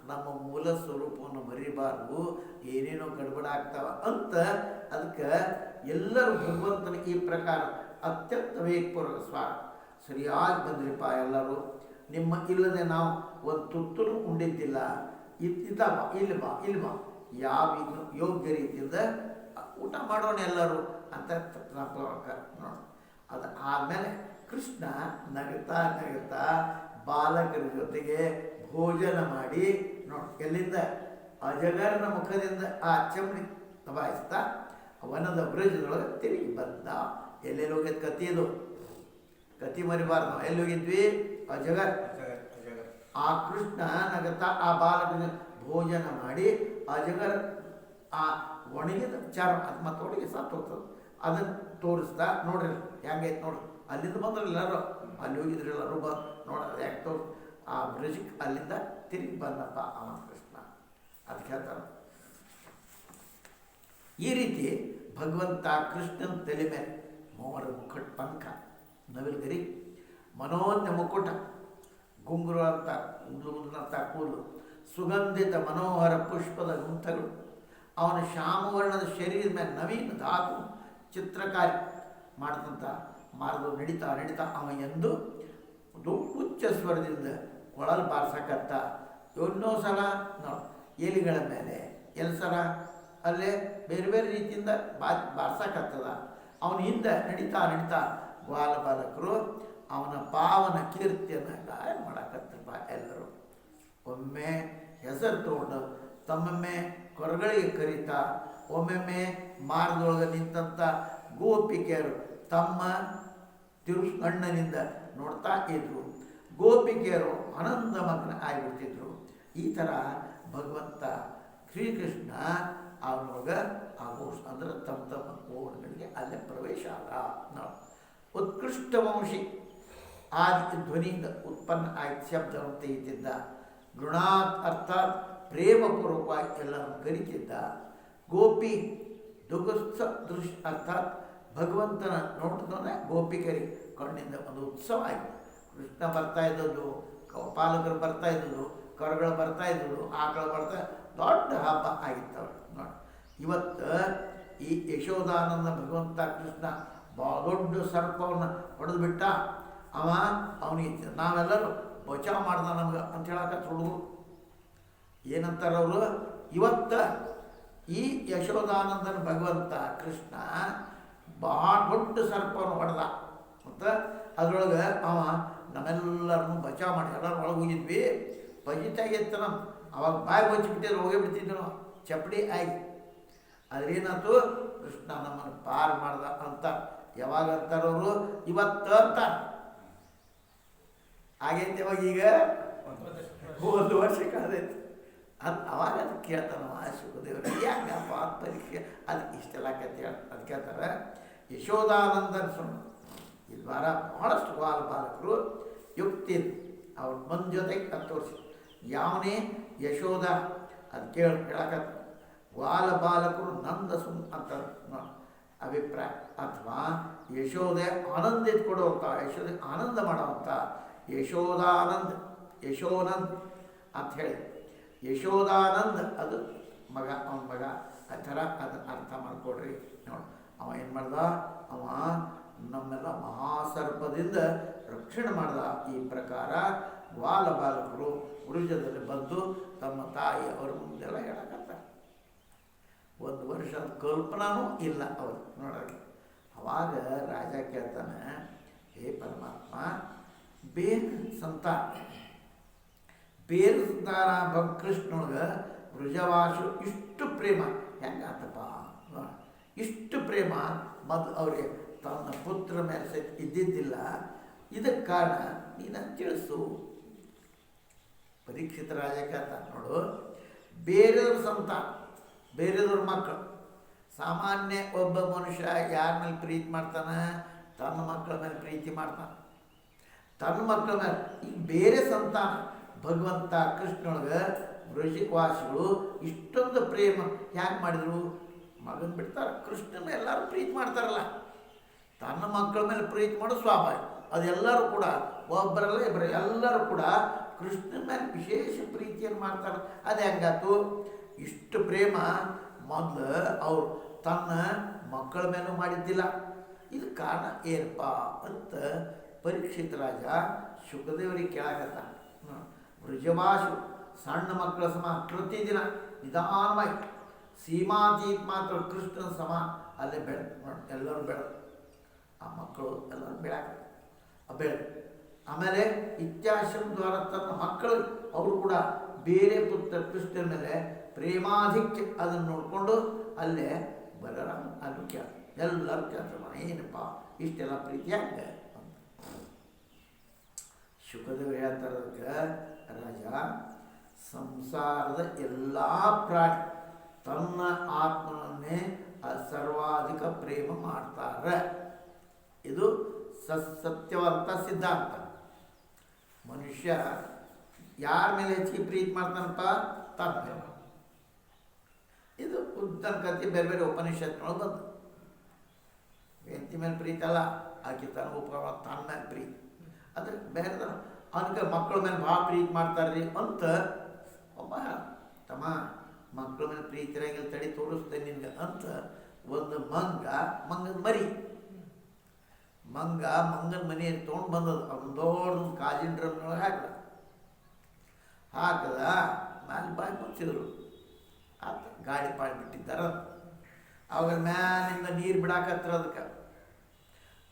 ನಮ್ಮ ಮೂಲ ಸ್ವರೂಪವನ್ನು ಮರಿಬಾರ್ದು, ಏನೇನೋ ಗಡ್ಬಡ ಆಗ್ತಾವ ಅಂತ ಅದಕ್ಕೆ ಎಲ್ಲರೂ ಭಗವಂತನ ಈ ಪ್ರಕಾರ ಅತ್ಯಂತ ವೇಗಪೂರ್ವಕ ಸರಿಯಾಗಿ ಬಂದ್ರಿಪ್ಪ ಎಲ್ಲರೂ. ನಿಮ್ಮ ಇಲ್ಲದೆ ನಾವು ಒಂದು ತುತ್ತೂ ಉಂಡಿದ್ದಿಲ್ಲ, ಇದ್ದಪ್ಪ ಇಲ್ಲಿ ಬಾ ಯಾವ ಯೋಗ್ಯ ರೀತಿಯಿಂದ ಊಟ ಮಾಡೋಣ ಎಲ್ಲರೂ ಅಂತ ನೋಡಿ. ಅದು ಆದಮೇಲೆ ಕೃಷ್ಣ ನಗುತ್ತಾ ಬಾಲಕರ ಜೊತೆಗೆ ಭೋಜನ ಮಾಡಿ ನೋಡಿ ಎಲ್ಲಿಂದ ಅಜಗರನ ಮುಖದಿಂದ ಆ ಚಮಡಿ ದಬಾಯಿಸ್ತಾ ವನದ ಬ್ರಿಜ್ದೊಳಗೆ ತಿರುಗಿ ಬಂದ. ಎಲ್ಲೆಲ್ಲಿ ಹೋಗಿದ್ದು ಕತ್ತಿದು, ಕತ್ತಿ ಮರಿಬಾರ್ದು ನಾವು. ಎಲ್ಲಿ ಹೋಗಿದ್ವಿ? ಅಜಗರ್. ಆ ಕೃಷ್ಣ ನಗುತ್ತಾ ಆ ಬಾಲಕನ ಭೋಜನ ಮಾಡಿ ಅಜಗರ್ ಆ ಒಣಗಿದ ಚರ್ಮ ಅದು ಮತ್ತೆ ಒಳಗೆ ಸತ್ತು ಹೋಗ್ತದೆ. ಅದನ್ನು ತೋರಿಸ್ತಾ ನೋಡ್ರಿ ಹೆಂಗೈತೆ ನೋಡ್ರಿ. ಅಲ್ಲಿಂದ ಬಂದ್ರೆ ಎಲ್ಲರೂ ಅಲ್ಲಿ ಹೋಗಿದ್ರು ಎಲ್ಲರೂ ಬಂದು ನೋಡೋದು ಯಾಕೆ ತೋರಿಸ್ ಆ ಬ್ರಿಡ್ಜ್ ಅಲ್ಲಿಂದ ತಿರುಗಿ ಬಂದಪ್ಪ ಅವ ಕೃಷ್ಣ. ಅದಕ್ಕೆ ಹೇಳ್ತಾರೆ ಈ ರೀತಿ ಭಗವಂತ ಕೃಷ್ಣನ ತಲೆ ಮೇಲೆ ಮೂವರ ಮುಕ್ಕಟ್ ಪಂಖ, ನವಿಲುಗರಿ, ಮನೋಜ್ಞ ಮುಕುಟ, ಗುಂಗುರು ಅಂತ ಗುಂಡ್ಲುಂತ ಕೂದಲು, ಸುಗಂಧಿತ ಮನೋಹರ ಪುಷ್ಪದ ಗುಂಥಗಳು, ಅವನ ಶ್ಯಾಮವರ್ಣದ ಶರೀರದ ಮೇಲೆ ನವೀನ ಧಾತು ಚಿತ್ರಕಾರಿ ಮಾಡ್ತಂತ ಮಾರ್ಗ ನಡೀತಾ ಅವ ಎಂದು ಉಚ್ಚ ಸ್ವರದಿಂದ ಕೊಳಲು ಬಾರ್ಸಕತ್ತ. ಇನ್ನೋ ಸಲ ನೋಡಿ ಎಲಿಗಳ ಮೇಲೆ ಸಲ ಅಲ್ಲೇ ಬೇರೆ ಬೇರೆ ರೀತಿಯಿಂದ ಬಾರ್ಸಕತ್ತದ. ಅವನ ಹಿಂದೆ ನಡೀತಾ ಗ್ವಾಲ ಬಾಲಕರು ಅವನ ಪಾವನ ಕೀರ್ತಿಯನ್ನು ಗಾಯನ ಮಾಡಕತ್ತಪ್ಪ ಎಲ್ಲರೂ. ಒಮ್ಮೆ ಹೆಸರು ತಗೊಂಡು ತಮ್ಮೊಮ್ಮೆ ಕೊರಗಳಿಗೆ ಕರೀತಾ, ಒಮ್ಮೊಮ್ಮೆ ಮಾರ್ಗದೊಳಗೆ ನಿಂತಂಥ ಗೋಪಿಕೆಯರು ತಮ್ಮ ಕಣ್ಣನಿಂದ ನೋಡ್ತಾ ಇದ್ರು. ಗೋಪಿಕೆಯರು ಆನಂದ ಮಗ್ನ ಆಗಿಬಿಡ್ತಿದ್ರು. ಈ ಥರ ಭಗವಂತ ಶ್ರೀಕೃಷ್ಣ ಅವನೊಳಗೆ ಆಗೋಷ್ ಅಂದರೆ ತಮ್ಮ ಓಣಗಳಿಗೆ ಅಲ್ಲೇ ಪ್ರವೇಶ ಆದ. ನಾವು ಉತ್ಕೃಷ್ಟ ವಂಶಿ ಆದಿ ಧ್ವನಿಯಿಂದ ಉತ್ಪನ್ನ ಆಯ್ತು ಶಬ್ದವನ್ನು ತೆಗಿತಿದ್ದ. ಗೃಣಾತ್ ಅರ್ಥಾತ್ ಪ್ರೇಮಪೂರ್ವಕವಾಗಿ ಎಲ್ಲರನ್ನು ಕರೀತಿದ್ದ. ಗೋಪಿ ದುಗುತ್ಸ ದೃಶ್ ಅರ್ಥಾತ್ ಭಗವಂತನ ನೋಟದೊಂದೇ ಗೋಪಿಕರಿಗೆ ಕಣ್ಣಿಂದ ಒಂದು ಉತ್ಸವ ಆಯಿತು. ಕೃಷ್ಣ ಬರ್ತಾ ಇದ್ದದ್ದು, ಪಾಲಕರು ಬರ್ತಾ ಇದ್ದದ್ದು, ಕರುಗಳು ಬರ್ತಾ ಇದ್ದದ್ದು, ಆಕಳು ಬರ್ತಾ ದೊಡ್ಡ ಹಬ್ಬ ಆಗಿತ್ತವ ನೋಡಿ. ಇವತ್ತು ಈ ಯಶೋಧಾನಂದ ಭಗವಂತ ಕೃಷ್ಣ ಭಾಳ ದೊಡ್ಡ ಸರ್ಪವನ್ನು ಹೊಡೆದು ಬಿಟ್ಟ. ಅವನಿಗೆ ನಾವೆಲ್ಲರೂ ಬಚಾವ್ ಮಾಡ್ದ ನಮ್ಗೆ ಅಂತ ಹೇಳಕತ್ತ ಹುಡುಗರು ಏನಂತಾರೆ ಅವರು. ಇವತ್ತು ಈ ಯಶೋಧಾನಂದನ ಭಗವಂತ ಕೃಷ್ಣ ಭಾಳ ದೊಡ್ಡ ಸರ್ಪವನ್ನು ಹೊಡೆದ ಮತ್ತು ಅದರೊಳಗೆ ನಮ್ಮೆಲ್ಲರನ್ನು ಬಚಾವ್ ಮಾಡಿ ಎಲ್ಲರೂ ಒಳಗೆ ಹೋಗಿದ್ವಿ. ಪಜಿತಾಗಿತ್ತು ನಮ್ಮ ಅವಾಗ ಬಾಯಿ ಬಚ್ಚಿಬಿಟ್ಟಿದ್ರು, ಹೋಗೇ ಬಿಡ್ತಿದ್ವಿ ನಾವು ಚಪ್ಪಡಿ ಆಗಿ. ಅದ್ರೇನಾಯ್ತು, ಕೃಷ್ಣ ನಮ್ಮನ್ನು ಪಾರು ಮಾಡ್ದ ಅಂತ ಯಾವಾಗ ಅಂತಾರವರು, ಇವತ್ತು ಅಂತಾರೆ. ಆಗೈತೆ ಅವಾಗ ಈಗ 1 ವರ್ಷ ಕಳೆದೈತಿ ಅವಾಗ ಅದಕ್ಕೆ ಕೇಳ್ತಾನೆ ಸುಖದೇವರು ಯಾಕಪ್ಪ ಅಂತ ಪರೀಕ್ಷೆ ಅದಕ್ಕೆ ಇಷ್ಟೆಲ್ಲ ಕತೆ ಅದು ಕೇಳ್ತಾರೆ. ಯಶೋಧಾನಂದನ ಸುಣ್ಣ ಈ ದ್ವಾರ ಭಾಳಷ್ಟು ಬಾಲಕರು ಯುಕ್ತಿ ಅವ್ರ ಬಂದ ಜೊತೆಗೆ ಅದು ತೋರಿಸಿ ಯಾವನೇ ಯಶೋಧ ಅದು ಕೇಳಕತ್ತ ಬಾಲಕರು ನಂದ ಸುಮ್ ಅಂತ ಅಭಿಪ್ರಾಯ. ಅಥವಾ ಯಶೋದೆ ಆನಂದ ಕೊಡುವಂಥ, ಯಶೋದೆ ಆನಂದ ಮಾಡುವಂಥ ಯಶೋಧಾನಂದ್ ಅಂತ ಹೇಳಿ ಯಶೋಧಾನಂದ್ ಅದು ಮಗ, ಅವನ ಮಗ. ಆ ಥರ ಅದನ್ನು ಅರ್ಥ ಮಾಡಿಕೊಡ್ರಿ ನೋಡಿ. ಅವ ಏನು ಮಾಡ್ದ, ಅವ ನಮ್ಮೆಲ್ಲ ಮಹಾಸರ್ಪದಿಂದ ರಕ್ಷಣೆ ಮಾಡ್ದ. ಈ ಪ್ರಕಾರ ಬಾಲಕರು ವೃಜದಲ್ಲಿ ಬಂದು ತಮ್ಮ ತಾಯಿ ಅವ್ರ ಮುಂದೆಲ್ಲ ಹೇಳಕತ್ತಾರೆ. ಮನುಷ್ಯನ ಕಲ್ಪನಾನೂ ಇಲ್ಲ ಅವರು ನೋಡೋಕ್ಕೆ. ಅವಾಗ ರಾಜ ಕೇಳ್ತಾನೆ, ಹೇ ಪರಮಾತ್ಮ, ಬೇರೆ ಸಂತಾನ ಕೃಷ್ಣೊಳಗೆ ವೃಜವಾಸು ಇಷ್ಟು ಪ್ರೇಮ ಹೆಂಗಾತಪ್ಪ? ಇಷ್ಟು ಪ್ರೇಮ ಮೊದಲು ಅವ್ರಿಗೆ ತನ್ನ ಪುತ್ರ ಮೇಲೆ ಸಹಿತ ಇದ್ದಿದ್ದಿಲ್ಲ. ಇದಕ್ಕೆ ಕಾರಣ ನೀನು ತಿಳಿಸು. ಪರೀಕ್ಷಿತ ರಾಜ ಕೇಳ್ತಾನೆ, ನೋಡು, ಬೇರೆಯವ್ರ ಸಂತಾನ, ಬೇರೆಯವ್ರ ಮಕ್ಕಳು. ಸಾಮಾನ್ಯ ಒಬ್ಬ ಮನುಷ್ಯ ಯಾರ ಮೇಲೆ ಪ್ರೀತಿ ಮಾಡ್ತಾನೆ? ತನ್ನ ಮಕ್ಕಳ ಮೇಲೆ ಪ್ರೀತಿ ಮಾಡ್ತಾನೆ, ತನ್ನ ಮಕ್ಕಳ ಮೇಲೆ. ಈಗ ಬೇರೆ ಸಂತಾನ ಭಗವಂತ ಕೃಷ್ಣೊಳಗೆ ವೃಷಿಕವಾಸಿಗಳು ಇಷ್ಟೊಂದು ಪ್ರೇಮ ಹ್ಯಾಂಗೆ ಮಾಡಿದರು? ಮಗನ ಬಿಡ್ತಾರೆ, ಕೃಷ್ಣ ಮೇಲೆ ಎಲ್ಲರೂ ಪ್ರೀತಿ ಮಾಡ್ತಾರಲ್ಲ, ತನ್ನ ಮಕ್ಕಳ ಮೇಲೆ ಪ್ರೀತಿ ಮಾಡೋ ಸ್ವಾಭಾವಿಕ. ಅದೆಲ್ಲರೂ ಕೂಡ ಒಬ್ಬರಲ್ಲ ಇಬ್ಬರು ಎಲ್ಲರೂ ಕೂಡ ಕೃಷ್ಣನ ಮೇಲೆ ವಿಶೇಷ ಪ್ರೀತಿಯನ್ನು ಮಾಡ್ತಾರೆ. ಅದು ಹೆಂಗಾತು? ಇಷ್ಟು ಪ್ರೇಮ ಮೊದಲು ಅವರು ತನ್ನ ಮಕ್ಕಳ ಮೇಲೂ ಮಾಡಿದ್ದಿಲ್ಲ. ಇದು ಕಾರಣ ಏನಪ್ಪ ಅಂತ ಪರೀಕ್ಷಿತ ರಾಜ ಶುಕದೇವರಿಗೆ ಕೇಳಾಕತ್ತ. ವೃಜಭಾಷು ಸಣ್ಣ ಮಕ್ಕಳ ಸಮಾನ ಪ್ರತಿದಿನ ನಿಧಾನವಾಗಿ ಸೀಮಾತೀತ್ ಮಾತ್ರ ಕೃಷ್ಣನ ಸಮಾನ ಅಲ್ಲೇ ಬೆಳೆದು ನೋಡಿ, ಎಲ್ಲರೂ ಬೆಳೆದು ಆ ಮಕ್ಕಳು ಎಲ್ಲರೂ ಬೆಳೆದು ಆಮೇಲೆ ಇತ್ಯಾಶ್ರಮ ದ್ವಾರ ತನ್ನ ಮಕ್ಕಳು ಅವರು ಕೂಡ ಬೇರೆ ಪುತ್ರ ಕೃಷ್ಣನ ಮೇಲೆ ಪ್ರೇಮಾಧಿಕ್ಯ ಅದನ್ನು ನೋಡಿಕೊಂಡು ಅಲ್ಲೇ ಬಲರಾಮ ಅಲ್ಲಿ ಎಲ್ಲರೂ ಕೇಳ್ತಾರೆ, ಏನಪ್ಪ ಇಷ್ಟೆಲ್ಲ ಪ್ರೀತಿ ಯಾಕೆ ಅಂತ. ಶುಕದೇವರು ಹೇಳ್ತಾರೆ ಅದಕ್ಕೆ, ರಾಜ, ಸಂಸಾರದ ಎಲ್ಲ ಪ್ರಾಣಿ ತನ್ನ ಆತ್ಮನನ್ನೇ ಸರ್ವಾಧಿಕ ಪ್ರೇಮ ಮಾಡ್ತಾರೆ. ಇದು ಸತ್ಯವಂತ ಸಿದ್ಧಾಂತ. ಮನುಷ್ಯ ಯಾರ ಮೇಲೆ ಹೆಚ್ಚಿಗೆ ಪ್ರೀತಿ ಮಾಡ್ತಾನಪ್ಪ? ತನ್ನ. ಇದು ಉದ್ದನ ಕಥೆ ಬೇರೆ ಬೇರೆ ಉಪನಿಷತ್ನೊಳಗೆ ಬಂತು. ಹೆಂಡತಿ ಮೇಲೆ ಪ್ರೀತಿ ಅಲ್ಲ, ಆಕೆ ತನ್ನ ಉಪಕಾರ ತನ್ನ ಮೇಲೆ ಪ್ರೀತಿ. ಅದ್ರ ಬೇರೆ ಅದಕ್ಕೆ ಮಕ್ಕಳ ಮೇಲೆ ಭಾಳ ಪ್ರೀತಿ ಮಾಡ್ತಾರ್ರಿ ಅಂತ ಒಬ್ಬ ತಮ್ಮ ಮಕ್ಕಳ ಮೇಲೆ ಪ್ರೀತಿ ಇರಂಗಿಲ್ಲ, ತಡಿ ತೋರಿಸ್ತೇನೆ ನಿನ್ಗೆ ಅಂತ ಒಂದು ಮಂಗನ ಮರಿ ಮಂಗನ ಮನೆಯಲ್ಲಿ ತೊಗೊಂಡು ಬಂದದ್ದು. ಅವ್ನು ದೊಡ್ಡ ಕಾಜಿನ ಡ್ರಮ್ನೊಳಗೆ ಹಾಕದ ಮ್ಯಾಲೆ ಬಾಯಿ ಮುಚ್ಚಿದ್ರು. ಆತ ಗಾಡಿ ಪಾಡಿ ಬಿಟ್ಟಿದ್ದಾರೆ. ಅವಾಗ ಮ್ಯಾಲಿಂದ ನೀರು ಬಿಡಾಕತ್ರ. ಅದಕ್ಕೆ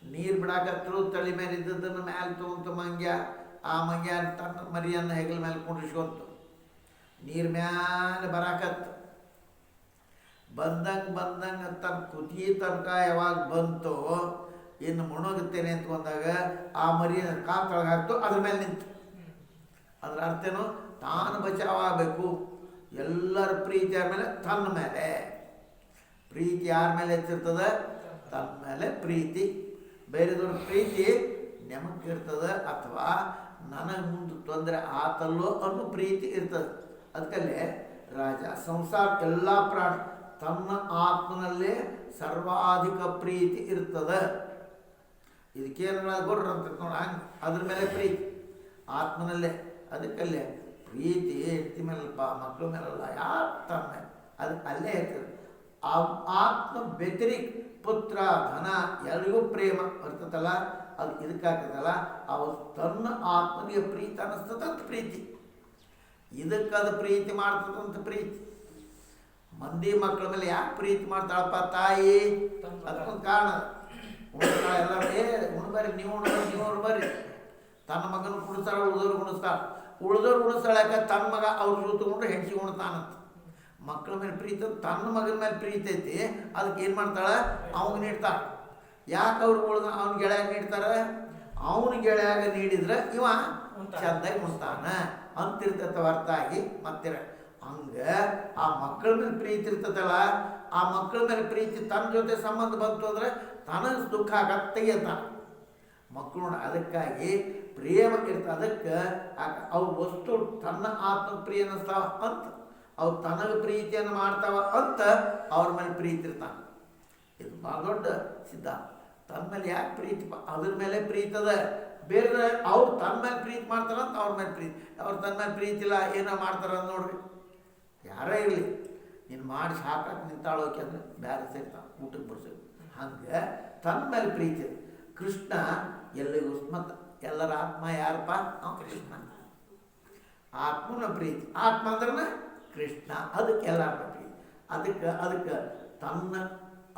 ನೀರು ಬಿಡಾಕತ್ರು. ತಲೆ ಮೇಲೆ ಇದ್ದದನ್ನು ಮ್ಯಾಲೆ ತೊಗೊಂತ ಆ ಮಂಗ್ಯ ತನ್ನ ಮರಿಯನ್ನು ಹೆಗಲ ಮೇಲೆ ಕುಂಡ್ರಿಸ್ಕೊಂತು. ನೀರು ಮ್ಯಾಲೆ ಬರಾಕತ್ತು. ಬಂದಂಗೆ ತನ್ನ ಕುದಿ ತನಕ ಯಾವಾಗ ಬಂತೋ ಇನ್ನು ಮುಣೋಗುತ್ತೇನೆ ಅಂತ ಬಂದಾಗ ಆ ಮರಿಯ ಕಾಲು ತೊಳಗೆ ಹಾಕ್ತು, ಅದ್ರ ಮೇಲೆ ನಿಂತು. ಅದ್ರ ಅರ್ಥೇನು? ತಾನು ಬಚಾವಾಗಬೇಕು. ಎಲ್ಲರ ಪ್ರೀತಿ ಯಾರ ಮೇಲೆ? ತನ್ನ ಮೇಲೆ. ಪ್ರೀತಿ ಯಾರ ಮೇಲೆ ಹೆಚ್ಚಿರ್ತದೆ? ತನ್ನ ಮೇಲೆ ಪ್ರೀತಿ. ಬೇರೆದವ್ರ ಪ್ರೀತಿ ನೆಮಕ್ಕಿರ್ತದೆ, ಅಥವಾ ನನಗೆ ಮುಂದೆ ತೊಂದರೆ ಆತಲ್ಲೋ ಅನ್ನೋ ಪ್ರೀತಿ ಇರ್ತದೆ. ಅದಕ್ಕಲ್ಲೇ ರಾಜ ಸಂಸಾರ ಎಲ್ಲ ಪ್ರಾಣಿ ತನ್ನ ಆತ್ಮನಲ್ಲೇ ಸರ್ವಾಧಿಕ ಪ್ರೀತಿ ಇರ್ತದೆ. ಇದಕ್ಕೇನು ಗೊಡ್ರ ಅಂತ ನೋಡಿ, ಹಂಗೆ ಅದ್ರ ಮೇಲೆ ಪ್ರೀತಿ ಆತ್ಮನಲ್ಲೇ. ಅದಕ್ಕಲ್ಲೇ ಪ್ರೀತಿ ಹೆಂಡತಿ ಮೇಲಪ್ಪ, ಮಕ್ಕಳ ಮೇಲಲ್ಲ, ಯಾರು ತಮ್ಮ ಮೇಲೆ. ಅದಕ್ಕೆ ಅಲ್ಲೇ ಹೇಳ್ತದೆ. ಆತ್ಮ ವ್ಯತಿರಿಕ್ ಪುತ್ರ ಧನ ಎಲ್ರಿಗೂ ಪ್ರೇಮ ಬರ್ತದಲ್ಲ, ಅದು ಇದಕ್ಕಾಗ್ತದಲ್ಲ, ಅವು ತನ್ನ ಆತ್ಮನಿಗೆ ಪ್ರೀತಿ ಅನ್ನಿಸ್ತದಂತ ಪ್ರೀತಿ. ಇದಕ್ಕದು ಪ್ರೀತಿ ಮಾಡ್ತದಂತ ಪ್ರೀತಿ. ಮಂದಿ ಮಕ್ಕಳ ಮೇಲೆ ಯಾಕೆ ಪ್ರೀತಿ ಮಾಡ್ತಾಳಪ್ಪ ತಾಯಿ? ಅದಕ್ಕೊಂದು ಕಾರಣ. ಉಣ್ತಾಳೆ ಎಲ್ಲರೂ, ಉಣ್ಬರ್ರಿ ನೀವು ಬರ್ರಿ. ತನ್ನ ಮಗನ ಕುಡಿಸ್ತಾಳೆ, ಉಳಿದವ್ರು ಉಣಿಸ್ತಾಳೆ. ಉಳಿದವ್ರು ಉಣಿಸ್ತಾಳೆ ಯಾಕೆ? ತನ್ನ ಮಗ ಅವ್ರ ಜೊತೆಗೊಂಡು ಹೆಂಡಸಿ ಉಣ್ತಾನಂತ. ಮಕ್ಕಳ ಮೇಲೆ ಪ್ರೀತಿ, ತನ್ನ ಮಗನ ಮೇಲೆ ಪ್ರೀತಿ ಐತಿ. ಅದಕ್ಕೆ ಏನು ಮಾಡ್ತಾಳೆ? ಅವ್ನಿಗೆ ನೀಡ್ತಾಳೆ. ಯಾಕೆ ಅವ್ರಿಗೆ ಅವ್ನ ಗೆಳೆಯಾಗ ನೀಡ್ತಾರೆ? ಅವನ ಗೆಳೆಯಾಗ ನೀಡಿದ್ರೆ ಇವ ಚೆಂದಾಗಿ ಉಣ್ತಾನ ಅಂತಿರ್ತೈತೆ ಹೊರತಾಗಿ ಮತ್ತೆ ಹಂಗೆ ಆ ಮಕ್ಕಳ ಮೇಲೆ ಪ್ರೀತಿ ಇರ್ತದಲ್ಲ, ಆ ಮಕ್ಕಳ ಮೇಲೆ ಪ್ರೀತಿ ತನ್ನ ಜೊತೆ ಸಂಬಂಧ ಬಂತು ಅಂದರೆ ತನಗೆ ದುಃಖ ಆಗತ್ತೆ ಅಂತ ಮಕ್ಕಳು. ಅದಕ್ಕಾಗಿ ಪ್ರೇಮ ಇರ್ತದೆ. ಅದಕ್ಕೆ ಅವು ವಸ್ತು ತನ್ನ ಆತ್ಮ ಪ್ರಿಯ ಅನ್ನಿಸ್ತಾವ ಅಂತ, ಅವು ತನಗೆ ಪ್ರೀತಿಯನ್ನು ಮಾಡ್ತಾವ ಅಂತ ಅವ್ರ ಮೇಲೆ ಪ್ರೀತಿ ಇರ್ತಾನೆ. ಇದು ಭಾಳ ದೊಡ್ಡ ಸಿದ್ಧಾಂತ. ತನ್ನ ಮೇಲೆ ಯಾಕೆ ಪ್ರೀತಿ? ಅದ್ರ ಮೇಲೆ ಪ್ರೀತಿ ಅದ. ಬೇರೆ ಅವ್ರು ತನ್ನ ಮೇಲೆ ಪ್ರೀತಿ ಮಾಡ್ತಾರಂತ ಅವ್ರ ಮೇಲೆ ಪ್ರೀತಿ. ಅವ್ರು ತನ್ನ ಮೇಲೆ ಪ್ರೀತಿ ಇಲ್ಲ, ಏನೋ ಮಾಡ್ತಾರ ನೋಡ್ರಿ. ಯಾರೇ ಇರಲಿ, ನೀನು ಮಾಡಿ ಸಾಕಾಗಿ ನಿಂತಾಳೋಕೆ ಅಂದರೆ ಬೇರೆ ಸೇರ್ತಾನೆ, ಊಟಕ್ಕೆ ಬರ್ಸೋದು. ಹಂಗೆ ತನ್ನ ಮೇಲೆ ಪ್ರೀತಿ ಇದೆ. ಕೃಷ್ಣ ಎಲ್ಲಿಗೂ ಮತ್ತು ಎಲ್ಲರ ಆತ್ಮ ಯಾರಪ್ಪ? ನಾವು ಕೃಷ್ಣ. ಆತ್ಮನ ಪ್ರೀತಿ, ಆತ್ಮ ಅಂದ್ರೆ ಕೃಷ್ಣ. ಅದಕ್ಕೆ ಎಲ್ಲರ ಪ್ರೀತಿ. ಅದಕ್ಕೆ ತನ್ನ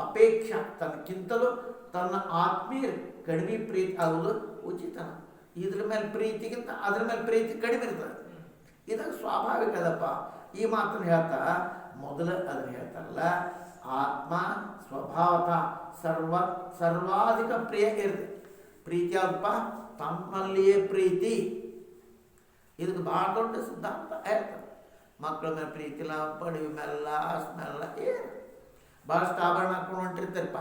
ಅಪೇಕ್ಷೆ ತನ್ನಕ್ಕಿಂತಲೂ ತನ್ನ ಆತ್ಮೀಯ ಕಡಿಮೆ ಪ್ರೀತಿ ಆಗೋದು ಉಚಿತನ. ಇದ್ರ ಮೇಲೆ ಪ್ರೀತಿಗಿಂತ ಅದ್ರ ಮೇಲೆ ಪ್ರೀತಿ ಕಡಿಮೆ ಇರ್ತದೆ. ಇದು ಸ್ವಾಭಾವಿಕ ಅದಪ್ಪ. ಈ ಮಾತನ್ನು ಹೇಳ್ತಾ ಮೊದಲು ಅದನ್ನು ಹೇಳ್ತಾರಲ್ಲ, ಆತ್ಮ ಸ್ವಭಾವತಃ ಸರ್ವಾಧಿಕ ಪ್ರಿಯ ಇರ್ತದೆ. ಪ್ರೀತಿ ಯಾವ್ದಪ್ಪ? ತಮ್ಮಲ್ಲಿಯೇ ಪ್ರೀತಿ. ಇದಕ್ಕೆ ಭಾಳ ದೊಡ್ಡ ಸಿದ್ಧಾಂತ ಹೇಳ್ತಾರೆ. ಮಕ್ಕಳ ಮೇಲೆ ಪ್ರೀತಿ ಇಲ್ಲ, ಪಡಿವೆ ಮೇಲೆಲ್ಲ, ಸ್ಮೆಲ್ಲ ಏನು ಭಾಳಷ್ಟು ಆಭರಣ ಹಾಕೊಂಡು ಹೊಂಟಿರ್ತಾರಪ್ಪ.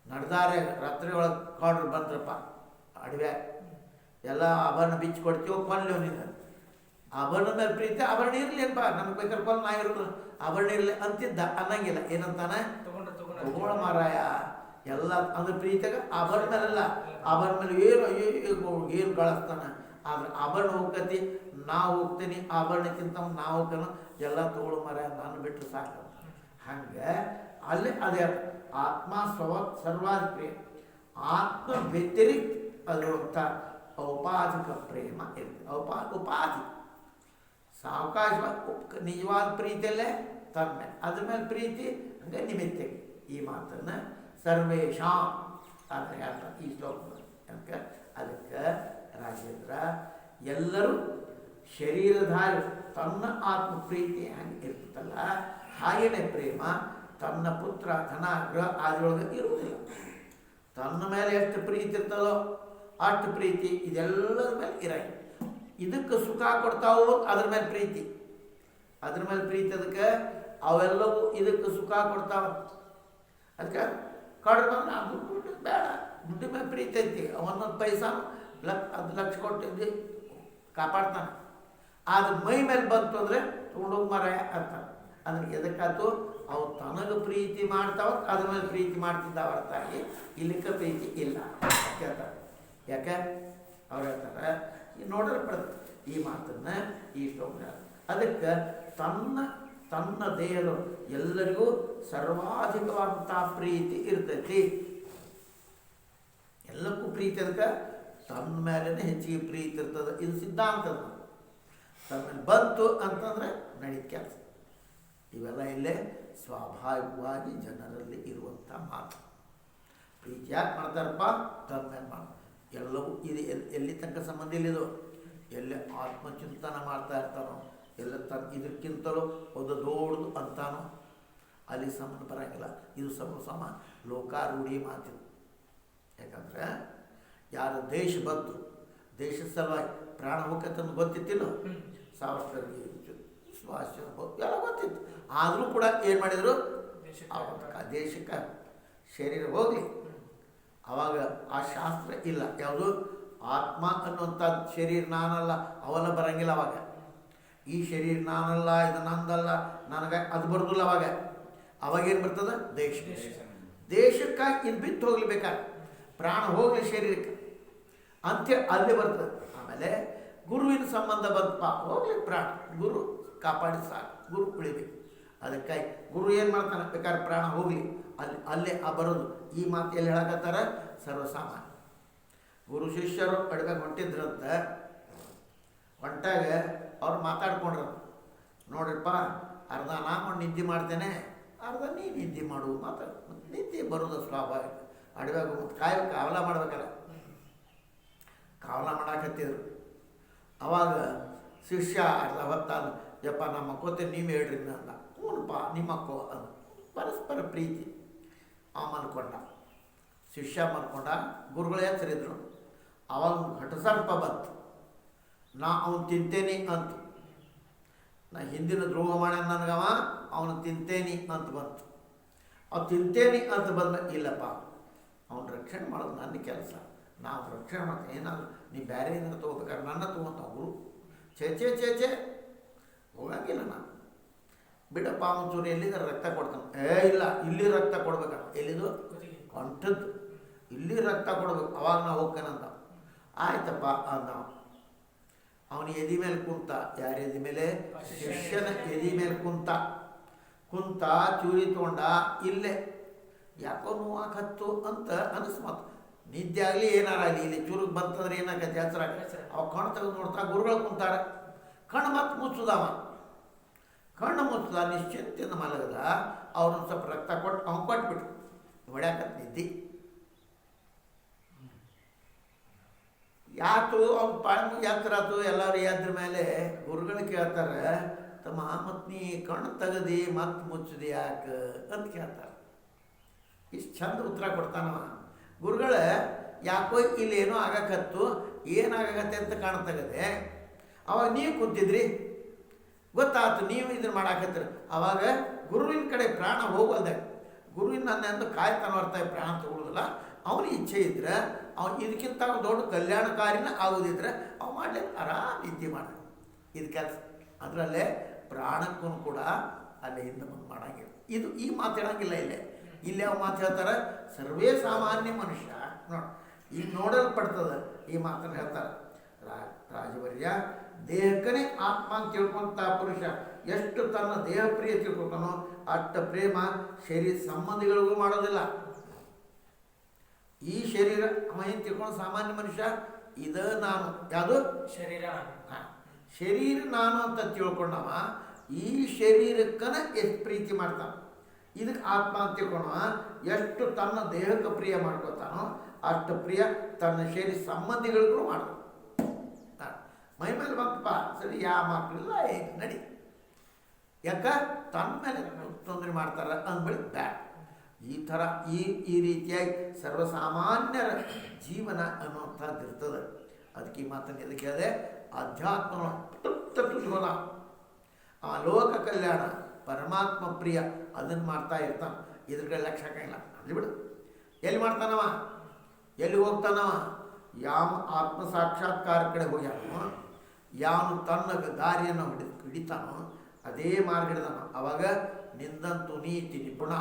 ನಡೆದಾರೆ ರಾತ್ರಿ ಒಳಗೆ ಕಾಡ್ರು ಬಂದ್ರಪ್ಪ ಅಡವೆ ಎಲ್ಲ ಆಭರಣ ಬಿಚ್ಚಿ ಕೊಡ್ತೀವೋ ಕೊಲ್ಲೇವ್ ನೀನು. ಆಭರಣ ಮೇಲೆ ಪ್ರೀತಿ, ಆಭರಣ ಇರಲಿ ಅನ್ಪ, ನಮ್ಗೆ ಬೇಕಾದ್ರೆ ಕೊಲ್ ನಾ ಇರೋದು ಆಭರಣ ಇರಲಿ ಅಂತಿದ್ದ ಅನ್ನಂಗಿಲ್ಲ. ಏನಂತಾನೆ? ತಗೊಳ ಮಾರಾಯ ಎಲ್ಲ ಅಂದ್ರೆ ಪ್ರೀತಿಯಾಗ ಆಭರಣ ಮೇಲೆಲ್ಲ, ಆಭರಣ ಮೇಲೆ ಏನು ಕಳಿಸ್ತಾನೆ. ಆದ್ರೆ ಆಭರಣ ಹೋಗ್ಕತಿ, ನಾವು ಹೋಗ್ತೀನಿ, ಆಭರಣಕ್ಕಿಂತ ನಾವು ಹೋಗ್ತಾನ, ಎಲ್ಲ ತಗೊಳ್ಳೋ ಮಾರಾಯ ನಾನು ಬಿಟ್ಟರೆ ಸಾಕು. ಹಂಗೆ ಅಲ್ಲಿ ಅದೇ ಆತ್ಮ ಸರ್ವಾಧಿಕ ಪ್ರಿಯ. ಆತ್ಮ ವ್ಯತಿರಿಕ್ತ ಅದರೊಂಥ ಔಪಾಧಿಕ ಪ್ರೇಮ ಇರ್ತದೆ. ಉಪಾಧಿ ಸಾವಕಾಶವಾಗಿ ನಿಜವಾದ ಪ್ರೀತಿಯಲ್ಲೇ ತನ್ನೆ, ಅದ್ರ ಮೇಲೆ ಪ್ರೀತಿ ಹಂಗೆ ನಿಮಿತ್ತ. ಈ ಮಾತನ್ನು ಸರ್ವೇಶಾಂ ಅಂತ ಹೇಳ್ತಾರೆ ಈ ಶ್ಲೋಕದಲ್ಲಿ. ಅದಕ್ಕೆ ರಾಜೇಂದ್ರ ಎಲ್ಲರೂ ಶರೀರಧಾರಿ ತನ್ನ ಆತ್ಮ ಪ್ರೀತಿ ಹಂಗೆ ಇರ್ತದಲ್ಲ, ಹಾಗೇನೆ ಪ್ರೇಮ ತನ್ನ ಪುತ್ರ ಧನ ಗೃಹ ಆದಿಯೊಳಗೆ ಇರುವುದಿಲ್ಲ. ತನ್ನ ಮೇಲೆ ಎಷ್ಟು ಪ್ರೀತಿ ಇರ್ತದೋ ಅಷ್ಟು ಪ್ರೀತಿ ಇದೆಲ್ಲರ ಮೇಲೆ ಇರಂಗಿಲ್ಲ. ಇದಕ್ಕೆ ಸುಖ ಕೊಡ್ತಾವೋ ಅದ್ರ ಮೇಲೆ ಪ್ರೀತಿ, ಅದ್ರ ಮೇಲೆ ಪ್ರೀತಿ. ಅದಕ್ಕೆ ಅವೆಲ್ಲವೂ ಇದಕ್ಕೆ ಸುಖ ಕೊಡ್ತಾವ. ಅದಕ್ಕೆ ಕಡ್ದು ಬಂದ್ರೆ ಅದು ದುಡ್ಡು ಬೇಡ, ದುಡ್ಡು ಮೇಲೆ ಪ್ರೀತಿ ಐತಿ. ಒಂದೊಂದು ಪೈಸಾನು ಅದು ಲಕ್ಷ ಕೊಟ್ಟಿದ್ದು ಕಾಪಾಡ್ತಾನೆ. ಅದು ಮೈ ಮೇಲೆ ಬಂತು ಅಂದರೆ ತೊಗೊಂಡೋಗಿ ಮರ ಅಂತ. ಅಂದ್ರೆ ಎದಕ್ಕಾಯ್ತು? ಅವು ತನಗೆ ಪ್ರೀತಿ ಮಾಡ್ತಾವ, ಅದ್ರ ಮೇಲೆ ಪ್ರೀತಿ ಮಾಡ್ತಿದ್ದಾವ ಹೊರತಾಗಿ ಇಲ್ಲಿಕ್ಕೆ ಪ್ರೀತಿ ಇಲ್ಲ ಕೇಳ್ತಾರೆ. ಯಾಕೆ ಅವ್ರು ಹೇಳ್ತಾರೆ, ನೋಡಲು ಬರ್ತದೆ ಈ ಮಾತನ್ನು ಈ ಶ್ಲೋಕ. ಅದಕ್ಕೆ ತನ್ನ ದೇಹದ ಎಲ್ಲರಿಗೂ ಸರ್ವಾಧಿಕವಾದಂಥ ಪ್ರೀತಿ ಇರ್ತೈತಿ. ಎಲ್ಲಕ್ಕೂ ಪ್ರೀತಿ. ಅದಕ್ಕೆ ತನ್ನ ಮೇಲೇ ಹೆಚ್ಚಿಗೆ ಪ್ರೀತಿ ಇರ್ತದೆ. ಇದು ಸಿದ್ಧಾಂತದ ತನ್ನ ಬಂತು ಅಂತಂದರೆ ನಡೀತ ಕೆಲಸ. ಇವೆಲ್ಲ ಇಲ್ಲೇ ಸ್ವಾಭಾವಿಕವಾಗಿ ಜನರಲ್ಲಿ ಇರುವಂಥ ಮಾತು. ಪ್ರೀತಿ ಯಾಕೆ ಮಾಡ್ತಾರಪ್ಪ? ತನ್ನ ಮೇಲೆ ಮಾಡು. ಎಲ್ಲವೂ ಇದು ಎಲ್ಲಿ ತನಕ ಸಂಬಂಧ ಇಲ್ಲಿದು, ಎಲ್ಲಿ ಆತ್ಮಚಿಂತನ ಮಾಡ್ತಾ ಇರ್ತಾನೋ, ಎಲ್ಲ ಇದಕ್ಕಿಂತಲೂ ಒಂದು ದೊಡ್ಡದು ಅಂತಾನೋ ಅಲ್ಲಿ ಸಂಬಂಧ ಬರೋಂಗಿಲ್ಲ. ಇದು ಸಮ ಲೋಕಾರೂಢಿ ಮಾತಿದು. ಯಾಕಂದರೆ ಯಾರು ದೇಶ ಬಂತು, ದೇಶದ ಸಲುವಾಗಿ ಪ್ರಾಣ ಹೋಗತ್ತಂದು ಗೊತ್ತಿತ್ತಿಲ್ಲ. ಸಾವರ್ಕರ್ಗೆ, ಸುಭಾಷ್ ಚಂದ್ರ ಬೋಸ್ ಎಲ್ಲ ಗೊತ್ತಿತ್ತು. ಆದರೂ ಕೂಡ ಏನು ಮಾಡಿದರು? ದೇಶಕ್ಕೆ ಶರೀರ ಹೋಗಲಿ. ಆವಾಗ ಆ ಶಾಸ್ತ್ರ ಇಲ್ಲ. ಯಾವುದು? ಆತ್ಮ ಅನ್ನುವಂಥ ಶರೀರ ನಾನಲ್ಲ, ಅವೆಲ್ಲ ಬರೋಂಗಿಲ್ಲ. ಅವಾಗ ಈ ಶರೀರ ನಾನಲ್ಲ, ಇದು ನಂದಲ್ಲ, ನನಗೆ ಅದು ಬರೋದಿಲ್ಲ. ಅವಾಗೇನು ಬರ್ತದೆ? ದೇಶಕ್ಕಾಗಿ ಇದು ಬಿಟ್ಟು ಹೋಗ್ಲಿ, ಬೇಕಾದ್ರೆ ಪ್ರಾಣ ಹೋಗಲಿ ಶರೀರಕ್ಕೆ ಅಂತೇಳಿ ಅಲ್ಲಿ ಬರ್ತದೆ. ಆಮೇಲೆ ಗುರುವಿನ ಸಂಬಂಧ ಬಂತಪ್ಪ, ಹೋಗ್ಲಿ ಪ್ರಾಣ, ಗುರು ಕಾಪಾಡಿ ಸಾಕು, ಗುರು ಉಳಿಬೇಕು. ಅದಕ್ಕಾಗಿ ಗುರು ಏನು ಮಾಡ್ತಾನೆ? ಬೇಕಾದ್ರೆ ಪ್ರಾಣ ಹೋಗಲಿ, ಅಲ್ಲೇ ಬರೋದು. ಈ ಮಾತು ಎಲ್ಲಿ ಹೇಳಕತ್ತಾರೆ? ಸರ್ವಸಾಮಾನ್ಯ. ಗುರು ಶಿಷ್ಯರು ಅಡುಗೆ ಹೊಂಟಿದ್ರಂತ. ಹೊಂಟಾಗ ಅವ್ರು ಮಾತಾಡ್ಕೊಂಡ್ರ, ನೋಡ್ರಿಪ್ಪ, ಅರ್ಧ ನಾನು ನಿದ್ದೆ ಮಾಡ್ತೇನೆ, ಅರ್ಧ ನೀ ನಿದ್ದೆ ಮಾಡು. ನಿದ್ದೆ ಬರೋದು ಸ್ವಾಭಾವಿಕ. ಅಡುಗೆ ಕಾವಲ ಮಾಡ್ಬೇಕಲ್ಲ, ಕಾವಲ ಮಾಡಾಕತ್ತಿದ್ರು. ಅವಾಗ ಶಿಷ್ಯ ಅರ್ಧ ಹೊತ್ತಾದ, ಯಪ್ಪ ನಮ್ಮ ಮಕ್ಕೋತೇನೆ, ನೀವು ಹೇಳ್ರಿ ಅಂದ. ಹ್ಞೂನಪ್ಪ ನಿಮ್ಮ ಮಕ್ಕೋ ಅದು ಪರಸ್ಪರ ಪ್ರೀತಿ. ಮಲ್ಕೊಂಡ, ಶಿಷ್ಯ ಮಲ್ಕೊಂಡ, ಗುರುಗಳು ಎಚ್ಚರಿದ್ರು. ಅವಾಗ ಘಟಸರ್ಪ ಬಂತು. ನಾ ಅವನು ತಿಂತೇನೆ ಅಂತ, ನಾ ಹಿಂದಿನ ದ್ರೋಹ ಮಾಡ್ಯಾನ ನನಗವ, ಅವನು ತಿಂತೇನೆ ಅಂತ ಬಂತು. ಅವು ತಿಂತೇನೆ ಅಂತ ಬಂದ, ಇಲ್ಲಪ್ಪ ಅವನು ರಕ್ಷಣೆ ಮಾಡೋದು ನನ್ನ ಕೆಲಸ, ನಾವು ರಕ್ಷಣೆ ಮಾಡ್ತೇನೆ. ಏನಾದ್ರು ನೀ ಬೇರೆ ಏನಾದ್ರು ತೊಗೋಬೇಕಾದ್ರೆ ನನ್ನ ತೊಗೊಂತ ಗುರು ಚೇಚೆ ಹೋಗಂಗಿಲ್ಲ. ನಾನು ಬಿಡಪ್ಪ, ಅವನು ಎಲ್ಲಿಂದ ರಕ್ತ ಕೊಡ್ತಾನೆ. ಇಲ್ಲ, ಇಲ್ಲಿ ರಕ್ತ ಕೊಡ್ಬೇಕಲ್ಲ. ಎಲ್ಲಿದು? ಕಂಠದ್ದು. ಇಲ್ಲಿ ರಕ್ತ ಕೊಡ್ಬೇಕು, ಅವಾಗ ನಾವು ಹೋಗ್ತೇನಂತ. ಆಯ್ತಪ್ಪ ಅಂದ. ಅವನ ಎದಿ ಮೇಲೆ ಕುಂತ. ಯಾರ ಎದಿ ಮೇಲೆ? ಶಿಷ್ಯನ ಎದಿ ಮೇಲೆ ಕುಂತ ಚೂರಿ ತೊಗೊಂಡ. ಇಲ್ಲೇ ಯಾಕೋ ನೋವಾಕತ್ತು ಅಂತ ಅನಿಸ್ಮತ್. ನಿದ್ದೆ ಆಗಲಿ ಏನಾರಾಗಲಿ, ಇಲ್ಲಿ ಚೂರಿಗೆ ಬಂತಂದ್ರೆ ಏನಾಗತ್ತೆ? ಹೆಸರಾಗ ಅವ ಕಣ್ಣು ತೆಗೆದು ನೋಡ್ತಾ ಗುರುಗಳು ಕುಂತಾರ. ಕಣ್ಣು ಮತ್ತೆ ಮುಚ್ಚುದವ. ಕಣ್ಣು ಮುಚ್ಚದ ನಿಶ್ಚಿಂತೆಯಿಂದ ಮಲಗದ ಅವ್ರನ್ನ ಸ್ವಲ್ಪ ರಕ್ತ ಕೊಟ್ಟು ಅವ್ನು ಕೊಟ್ಬಿಟ್ರು. ಹೊಡ್ಯಾಕತ್ ನಿದ್ದಿ ಯಾತು ಅವ್ನು ಪಾಳ್ಮು ಯಾತ್ರಾತು ಎಲ್ಲರೂ ಎದ್ರ ಮೇಲೆ ಗುರುಗಳು ಕೇಳ್ತಾರೆ, ತಮ್ಮ ಮತ್ತು ನೀ ಕಣ್ಣು ತೆಗದಿ ಮತ್ತೆ ಮುಚ್ಚದಿ ಯಾಕೆ ಅಂತ ಕೇಳ್ತಾರೆ. ಇಷ್ಟು ಚಂದ ಉತ್ತರ ಕೊಡ್ತಾನವ ಗುರುಗಳ. ಯಾಕೋ ಇಲ್ಲೇನೋ ಆಗಕತ್ತು, ಏನಾಗತ್ತೆ ಅಂತ ಕಾಣ್ತಗದೆ. ಅವಾಗ ನೀವು ಕೂತಿದ್ರಿ, ಗೊತ್ತಾಯ್ತು ನೀವು ಇದನ್ನು ಮಾಡಾಕತ್ತೀರ. ಅವಾಗ ಗುರುವಿನ ಕಡೆ ಪ್ರಾಣ ಹೋಗಲ್ದೆ, ಗುರುವಿನ ನನ್ನೆಂದು ಕಾಯ್ತಾನ ಹೊರ್ತಾಯಿ ಪ್ರಾಣ ತಗೊಳ್ಳೋದಿಲ್ಲ. ಅವನಿಗೆ ಇಚ್ಛೆ ಇದ್ರೆ ಅವ್ನು ಇದಕ್ಕಿಂತ ದೊಡ್ಡ ಕಲ್ಯಾಣಕಾರಿನ ಆಗೋದಿದ್ರೆ ಅವು ಮಾಡಲಿ ಆರಾಮ್ ನಿದ್ದೆ ಮಾಡ. ಇದು ಕೆಲಸ ಅದರಲ್ಲೇ ಪ್ರಾಣಕ್ಕೂ ಕೂಡ ಅಲ್ಲೇ ಹಿಂದೆ ಮುಂದೆ ಮಾಡಂಗಿಲ್ಲ. ಇದು ಈ ಮಾತು ಹೇಳಂಗಿಲ್ಲ. ಇಲ್ಲಿ ಯಾವ ಮಾತು ಹೇಳ್ತಾರೆ, ಸರ್ವೇ ಸಾಮಾನ್ಯ ಮನುಷ್ಯ ನೋಡಿ ಈಗ ನೋಡಲ್ಪಡ್ತದೆ ಈ ಮಾತನ್ನು ಹೇಳ್ತಾರೆ. ರಾಜವರ್ಯ ದೇಹಕ್ಕನೇ ಆತ್ಮ ಅಂತ ತಿಳ್ಕೊಂತ ಪುರುಷ ಎಷ್ಟು ತನ್ನ ದೇಹ ಪ್ರಿಯ ತಿಳ್ಕೊತಾನೋ ಅಷ್ಟ ಪ್ರೇಮ ಶರೀರ ಸಂಬಂಧಿಗಳಿಗೂ ಮಾಡೋದಿಲ್ಲ. ಈ ಶರೀರ ಅವ ಏನು ತಿಳ್ಕೊಂಡು ಸಾಮಾನ್ಯ ಮನುಷ್ಯ ಇದು ನಾನು ಯಾವುದು ಶರೀರ ಶರೀರ ನಾನು ಅಂತ ತಿಳ್ಕೊಂಡವ ಈ ಶರೀರಕ್ಕನ ಎಷ್ಟು ಪ್ರೀತಿ ಮಾಡ್ತಾನ. ಇದಕ್ಕೆ ಆತ್ಮ ಅಂತ ತಿಳ್ಕೊಂಡವ ಎಷ್ಟು ತನ್ನ ದೇಹಕ್ಕೆ ಪ್ರಿಯ ಮಾಡ್ಕೊತಾನೋ ಅಷ್ಟು ಪ್ರಿಯ ತನ್ನ ಶರೀರ ಸಂಬಂಧಿಗಳಿಗೂ ಮಾಡೋದು. ಮೈ ಮೇಲೆ ಬಂತಪ್ಪ ಸರಿ ಯಾವ ಮಕ್ಕಳಿಲ್ಲ ಏನು ನಡಿ, ಯಾಕ ತನ್ನ ಮೇಲೆ ತೊಂದರೆ ಮಾಡ್ತಾರೆ ಅಂದ್ಬಿಟ್ಟು ಬ್ಯಾಡ. ಈ ಥರ ಈ ರೀತಿಯಾಗಿ ಸರ್ವಸಾಮಾನ್ಯರ ಜೀವನ ಅನ್ನುವಂಥದ್ದು ಇರ್ತದೆ. ಅದಕ್ಕೆ ಈ ಮಾತನ್ನು ಎದಕ್ಕೆ ಹೇಳಿದೆ, ಅಧ್ಯಾತ್ಮ ತುಟ್ಟುಗೋಲ ಆ ಲೋಕ ಕಲ್ಯಾಣ ಪರಮಾತ್ಮ ಪ್ರಿಯ ಅದನ್ನು ಮಾಡ್ತಾ ಇರ್ತಾನೆ. ಇದ್ರ ಕಡೆ ಲಕ್ಷ ಹಾಕಂಗಿಲ್ಲ ಅಂದ್ಬಿಡು. ಎಲ್ಲಿ ಮಾಡ್ತಾನವ, ಎಲ್ಲಿ ಹೋಗ್ತಾನವ, ಯಾವ ಆತ್ಮ ಸಾಕ್ಷಾತ್ಕಾರ ಕಡೆ ಹೋಗ್ಯಾನೋ, ಯಾವನು ತನ್ನ ದಾರಿಯನ್ನು ಹಿಡಿತಾನೋ ಅದೇ ಮಾರ್ಗ ಹಿಡಿದಾನ. ಅವಾಗ ನಿಂದಂತೂ ನೀತಿ ನಿಪುಣ.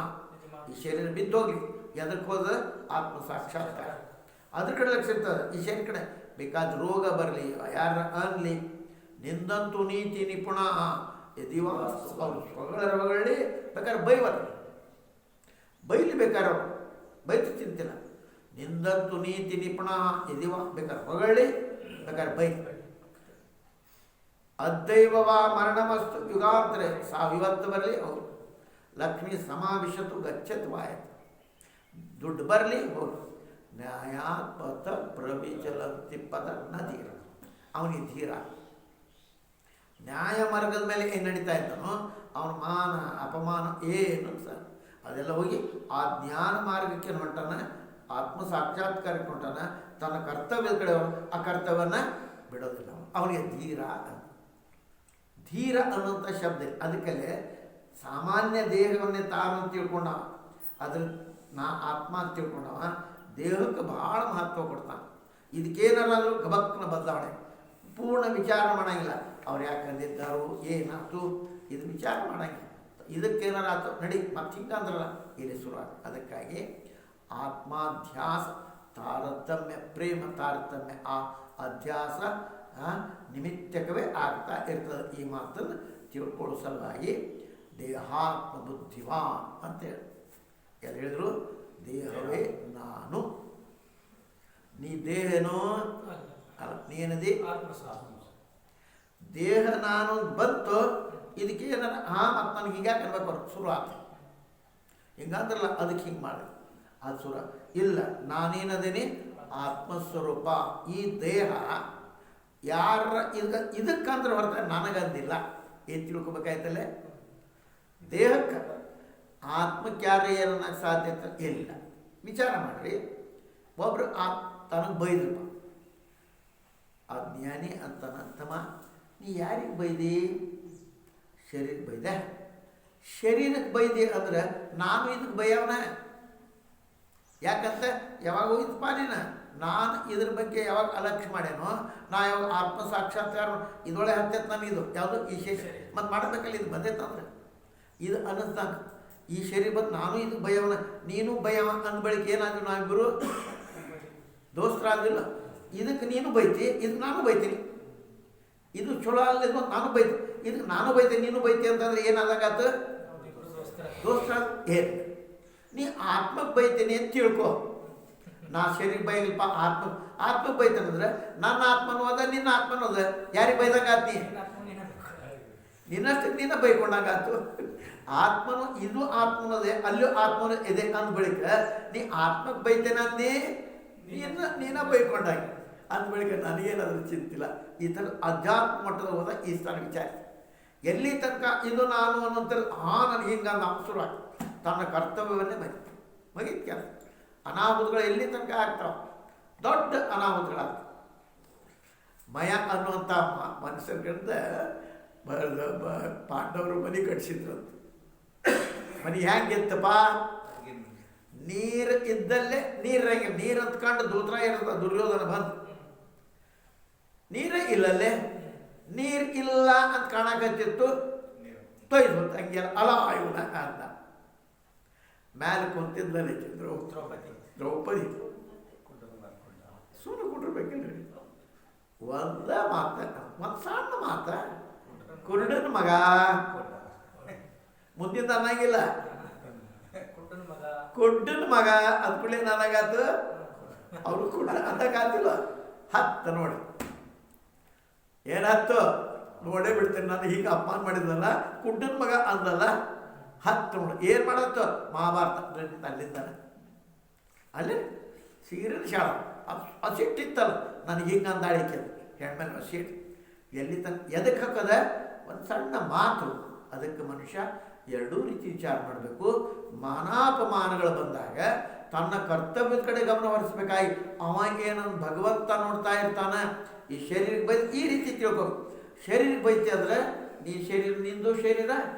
ಈ ಶರೀರ ಬಿದ್ದೋಗ್ಲಿ, ಎದಕ್ಕೆ ಹೋದ ಆತ್ಮ ಸಾಕ್ಷಾತ್ಕಾರ ಅದ್ರ ಕಡೆ ಲಕ್ಷ ಇರ್ತದೆ. ಈ ಶರೀರ ಕಡೆ ಬೇಕಾದ ರೋಗ ಬರಲಿ ಯಾರ ಅನ್ನಲಿ, ನಿಂದಂತೂ ನೀತಿ ನಿಪುಣ ಯದಿವ ಅವರು ಸ್ವಗಳರವಗಳಲ್ಲಿ ಬೇಕಾದ್ರೆ ಬೈಲಿ ಬೇಕಾದ್ರೆ ಅವರು ಬೈತು ಚಿಂತಿಲ್ಲ. ನಿಂದಂತೂ ನೀತಿ ನಿಪುಣ ಯದಿವ ಬೇಕಾದ್ರೆ ಹೊಗಳಿ ಬೇಕಾದ್ರೆ ಬೈ. ಅದ್ದೈವವ ಮರಣಮಸ್ತು ಯುಗಾಂತರೆ ಸಾವಿವತ್ತು ಬರಲಿ ಅವರು ಲಕ್ಷ್ಮೀ ಸಮಾವಿಶತು ಗಚ್ಚತ್ ವಾಯತ್. ದುಡ್ಡು ಬರಲಿ ಹೋಗಿ ನ್ಯಾಯಾತ್ಮತ ಪ್ರವಿಚಲಂತಿ ಪದ ನ ಧೀರ. ಅವನಿಗೆ ಧೀರ ನ್ಯಾಯ ಮಾರ್ಗದ ಮೇಲೆ ಏನು ನಡೀತಾ ಇದ್ದಾನೋ ಅವನ ಮಾನ ಅಪಮಾನ ಏನು ಸರ್ ಅದೆಲ್ಲ ಹೋಗಿ ಆ ಜ್ಞಾನ ಮಾರ್ಗಕ್ಕೆ ಹೊಂಟಾನ, ಆತ್ಮ ಸಾಕ್ಷಾತ್ಕಾರಕ್ಕೆ ಹೊಂಟಾನ. ತನ್ನ ಕರ್ತವ್ಯದ ಕಡೆ ಆ ಕರ್ತವ್ಯನ ಬಿಡೋದಿಲ್ಲ. ಅವನಿಗೆ ಧೀರ ಅನ್ನೋಂಥ ಶಬ್ದ. ಅದಕ್ಕಲ್ಲೇ ಸಾಮಾನ್ಯ ದೇಹವನ್ನೇ ತಾನು ತಿಳ್ಕೊಂಡವ, ಅದ್ರ ನಾ ಆತ್ಮ ಅಂತ ತಿಳ್ಕೊಂಡವ ದೇಹಕ್ಕೆ ಭಾಳ ಮಹತ್ವ ಕೊಡ್ತಾನೆ. ಇದಕ್ಕೇನಾದ್ರು ಗಬಕ್ನ ಬದಲಾವಣೆ ಪೂರ್ಣ ವಿಚಾರ ಮಾಡೋಂಗಿಲ್ಲ. ಅವ್ರು ಯಾಕೆ ಅಂದಿದ್ದಾರೋ ಏನಾಯ್ತು ಇದು ವಿಚಾರ ಮಾಡೋಂಗಿಲ್ಲ. ಇದಕ್ಕೇನಾರು ಆಯ್ತು ನಡಿ ಮತ್ತೆ ಹಿಂಗಂದ್ರಲ್ಲ ಇಲ್ಲಿ ಶುರು. ಅದಕ್ಕಾಗಿ ಆತ್ಮಾಧ್ಯಾಸ ತಾರತಮ್ಯ ಪ್ರೇಮ ತಾರತಮ್ಯ ಆ ಅಧ್ಯಾಸ ನಿಮಿತ್ತಕವೇ ಆಗ್ತಾ ಇರ್ತದೆ. ಈ ಮಾತನ್ನು ತಿಳ್ಕೊಳ್ಳೋ ಸಲುವಾಗಿ ದೇಹಾತ್ಮ ಬುದ್ಧಿವಾನ್ ಅಂತೇಳಿ ಎಲ್ಲ ಹೇಳಿದ್ರು. ದೇಹವೇ ನಾನು, ನೀ ದೇಹನೋ ಅಲ್ಲ, ನೀನದಿ ದೇಹ ನಾನು ಬಂತು. ಇದಕ್ಕೆ ಏನಾರ ಮತ್ತು ನನಗೆ ಹಿಂಗ್ಯಾಕೆ ಅನ್ಬೇಕು ಶುರು ಆಯ್ತು ಹಿಂಗಂದ್ರಲ್ಲ, ಅದಕ್ಕೆ ಹಿಂಗೆ ಮಾಡಿ ಅದು ಶುರು ಇಲ್ಲ. ನಾನೇನದೇನಿ ಆತ್ಮಸ್ವರೂಪ. ಈ ದೇಹ ಯಾರ ಇದಕ್ಕಂದ್ರೆ ಹೊರತ ನನಗಂದಿಲ್ಲ. ಏನು ತಿಳ್ಕೊಬೇಕಾಯ್ತಲ್ಲೇ, ದೇಹಕ್ಕೆ ಆತ್ಮಕ್ಕೆ ಯಾರು ಏನನ್ನಕ್ಕೆ ಸಾಧ್ಯತೆ ಇಲ್ಲ. ವಿಚಾರ ಮಾಡಿರಿ, ಒಬ್ಬರು ತನಗೆ ಬೈದ್ರಪ್ಪ, ಅಜ್ಞಾನಿ ಅಂತನಂತಮ್ಮ ನೀ ಯಾರಿಗೆ ಬೈದಿ? ಶರೀರಕ್ಕೆ ಬೈದೆ. ಶರೀರಕ್ಕೆ ಬೈದಿ ಅಂದ್ರೆ ನಾನು ಇದಕ್ಕೆ ಬೈಯವನ ಯಾಕಂತ ಯಾವಾಗ ಹೋಯ್ತಪ್ಪ ನಾನು ಇದ್ರ ಬಗ್ಗೆ ಯಾವಾಗ ಅಲಕ್ಷ್ಯ ಮಾಡ್ಯಾನೋ, ನಾ ಯಾವಾಗ ಆತ್ಮ ಸಾಕ್ಷಾತ್ಕಾರ ಇದೊಳೆ ಹತ್ತೈತೆ ನನಗಿದು ಯಾವುದು ಈ ಶರೀರ ಮತ್ತು ಮಾಡಬೇಕಲ್ಲ. ಇದು ಬಂದೈತಂದ್ರೆ ಇದು ಅನ್ನಿಸ್ದಂಗ ಈ ಶರೀರ ಬಂದು ನಾನು ಇದಕ್ಕೆ ಬೈಯವನ ನೀನು ಬೈಯವ ಅಂದ ಬಳಿಕ ಏನಾದ್ರು ನಾವಿಬ್ಬರು ದೋಸ್ತರಾಗಿಲ್ಲ. ಇದಕ್ಕೆ ನೀನು ಬೈತಿ, ಇದಕ್ಕೆ ನಾನು ಬೈತೀನಿ. ಇದು ಚಲೋ ಅಲ್ಲ, ನಾನು ಬೈತೀನಿ. ಇದಕ್ಕೆ ನಾನು ಬೈತೀನಿ ನೀನು ಬೈತಿ ಅಂತಂದ್ರೆ ಏನಾದಾಗಾತ ದೋಸ್ತ. ಏನು ನೀ ಆತ್ಮಕ್ಕೆ ಬೈತೀನಿ ಅಂತ ತಿಳ್ಕೊ. ನಾ ಶರೀರ ಬೈಲಿಪ್ಪ, ಆತ್ಮಕ್ಕೆ ಬೈತಾನಂದ್ರೆ ನನ್ನ ಆತ್ಮನೂ ಅದ ನಿನ್ನ ಆತ್ಮನೂ ಅದ. ಯಾರಿಗೆ ಬೈದಂಗೆ ಆತ್ನಿ? ನಿನ್ನಷ್ಟಕ್ಕೆ ನೀನ ಬೈಕೊಂಡಾಗಾತು. ಆತ್ಮನು ಇದು ಆತ್ಮನದೇ, ಅಲ್ಲೂ ಆತ್ಮನ ಇದೆ ಅಂದ ಬಳಿಕ ನೀ ಆತ್ಮಕ್ಕೆ ಬೈತೇನೆ ಅಂದೇ, ನೀನ ಬೈಕೊಂಡಾಗ ಅಂದ ಬಳಿಕ ನನಗೇನಾದ್ರೂ ಚಿಂತಿಲ್ಲ. ಈ ಥರ ಅಧ್ಯಾತ್ಮ ಮಟ್ಟದ ಹೋದ ಈ ಸ್ಥಳ ವಿಚಾರ ಎಲ್ಲಿ ತನಕ ಇದು ನಾನು ಅನ್ನೋಂಥ ನನಗೆ ಹಿಂಗಂದು ಅವಸರ ತನ್ನ ಕರ್ತವ್ಯವನ್ನೇ ಮಗಿತ್ ಕೆಲಸ. ಅನಾಹುತಗಳು ಎಲ್ಲಿ ತನಕ ಆಗ್ತಾವ, ದೊಡ್ಡ ಅನಾಹುತಗಳಾಗ್ತವೆ. ಮಯ ಅನ್ನುವಂಥ ಮನುಷ್ಯರಿಂದ ಪಾಂಡವರು ಮನೆ ಕಟ್ಸಿದ್ರಂತ. ಮನೆ ಹೆಂಗಿತ್ತಪ್ಪ, ನೀರು ಇದ್ದಲ್ಲೇ ನೀರಂಗೆ ನೀರು ಅಂತ್ಕೊಂಡು ದೂತ್ರ ಇರೋದ ದುರ್ಯೋಧನ ಬಂದು ನೀರೇ ಇಲ್ಲಲ್ಲೇ ನೀರು ಇಲ್ಲ ಅಂತ ಕಾಣಕತ್ತಿತ್ತು. ತೊಯ್ದು ಹಂಗೆಲ್ಲ ಅಲ ಇವನ ಅಂದ. ಮ್ಯಾಲೆ ಕುಂತಿದ್ದಲೇ ದ್ರೌಪದಿ ಸುಮ್ಮನೆ ಕೊಟ್ಟಿರ್ಬೇಕೇನ್ರಿ. ಒಂದ ಮಾತ, ಒಂದು ಸಣ್ಣ ಮಾತ, ಕುರುಡನ ಮಗ ಮುಂದಿನ ಅನ್ನಂಗಿಲ್ಲ. ಕುಡ್ಡನ ಮಗ ಅಂದ್ಕೊಳ್ಳಿ ನನಗಾತು, ಅವರು ಕುಡ್ಡ ಅಂದಾಗಾತಿಲ್ಲ. ಹತ್ತ ನೋಡಿ ಏನತ್ತು ನೋಡೇ ಬಿಡ್ತೇನೆ ನಾನು. ಹೀಗೆ ಅಪಮಾನ ಮಾಡಿದ್ನಲ್ಲ, ಕುಡ್ಡನ ಮಗ ಅಂದಲ್ಲ, ಹತ್ತು ನೋಡಿ ಏನು ಮಾಡತ್ತು. ಮಹಾಭಾರತ ಅಲ್ಲಿಂದಾನೆ ಅಲ್ಲಿ ಸೀರಿನ ಶಾಳ ಅದು ಸಿಟ್ಟಿತ್ತಲ್ಲ ನನಗೆ ಹಿಂಗೆ ಅಂದಾಳಿಕೆ ಹೆಣ್ಮೇಲೆ ಸಿಟ್ಟು ಎಲ್ಲಿ ತನಕ ಎದಕ್ಕೆ ಹಾಕದ. ಒಂದು ಸಣ್ಣ ಮಾತು, ಅದಕ್ಕೆ ಮನುಷ್ಯ ಎರಡೂ ರೀತಿ ವಿಚಾರ ಮಾಡಬೇಕು. ಮಾನಾಪಮಾನಗಳು ಬಂದಾಗ ತನ್ನ ಕರ್ತವ್ಯದ ಕಡೆ ಗಮನ ಹರಿಸ್ಬೇಕಾಗಿ ಅವಾಗೇನಂದು ಭಗವಂತ ನೋಡ್ತಾ ಇರ್ತಾನೆ. ಈ ಶರೀರಕ್ಕೆ ಬೈ ಈ ರೀತಿ ತಿಳ್ಕೊ. ಶರೀರಕ್ಕೆ ಬೈತಿ ಅಂದರೆ ನೀ ಶರೀರ ನಿಂದು ಶರೀರ,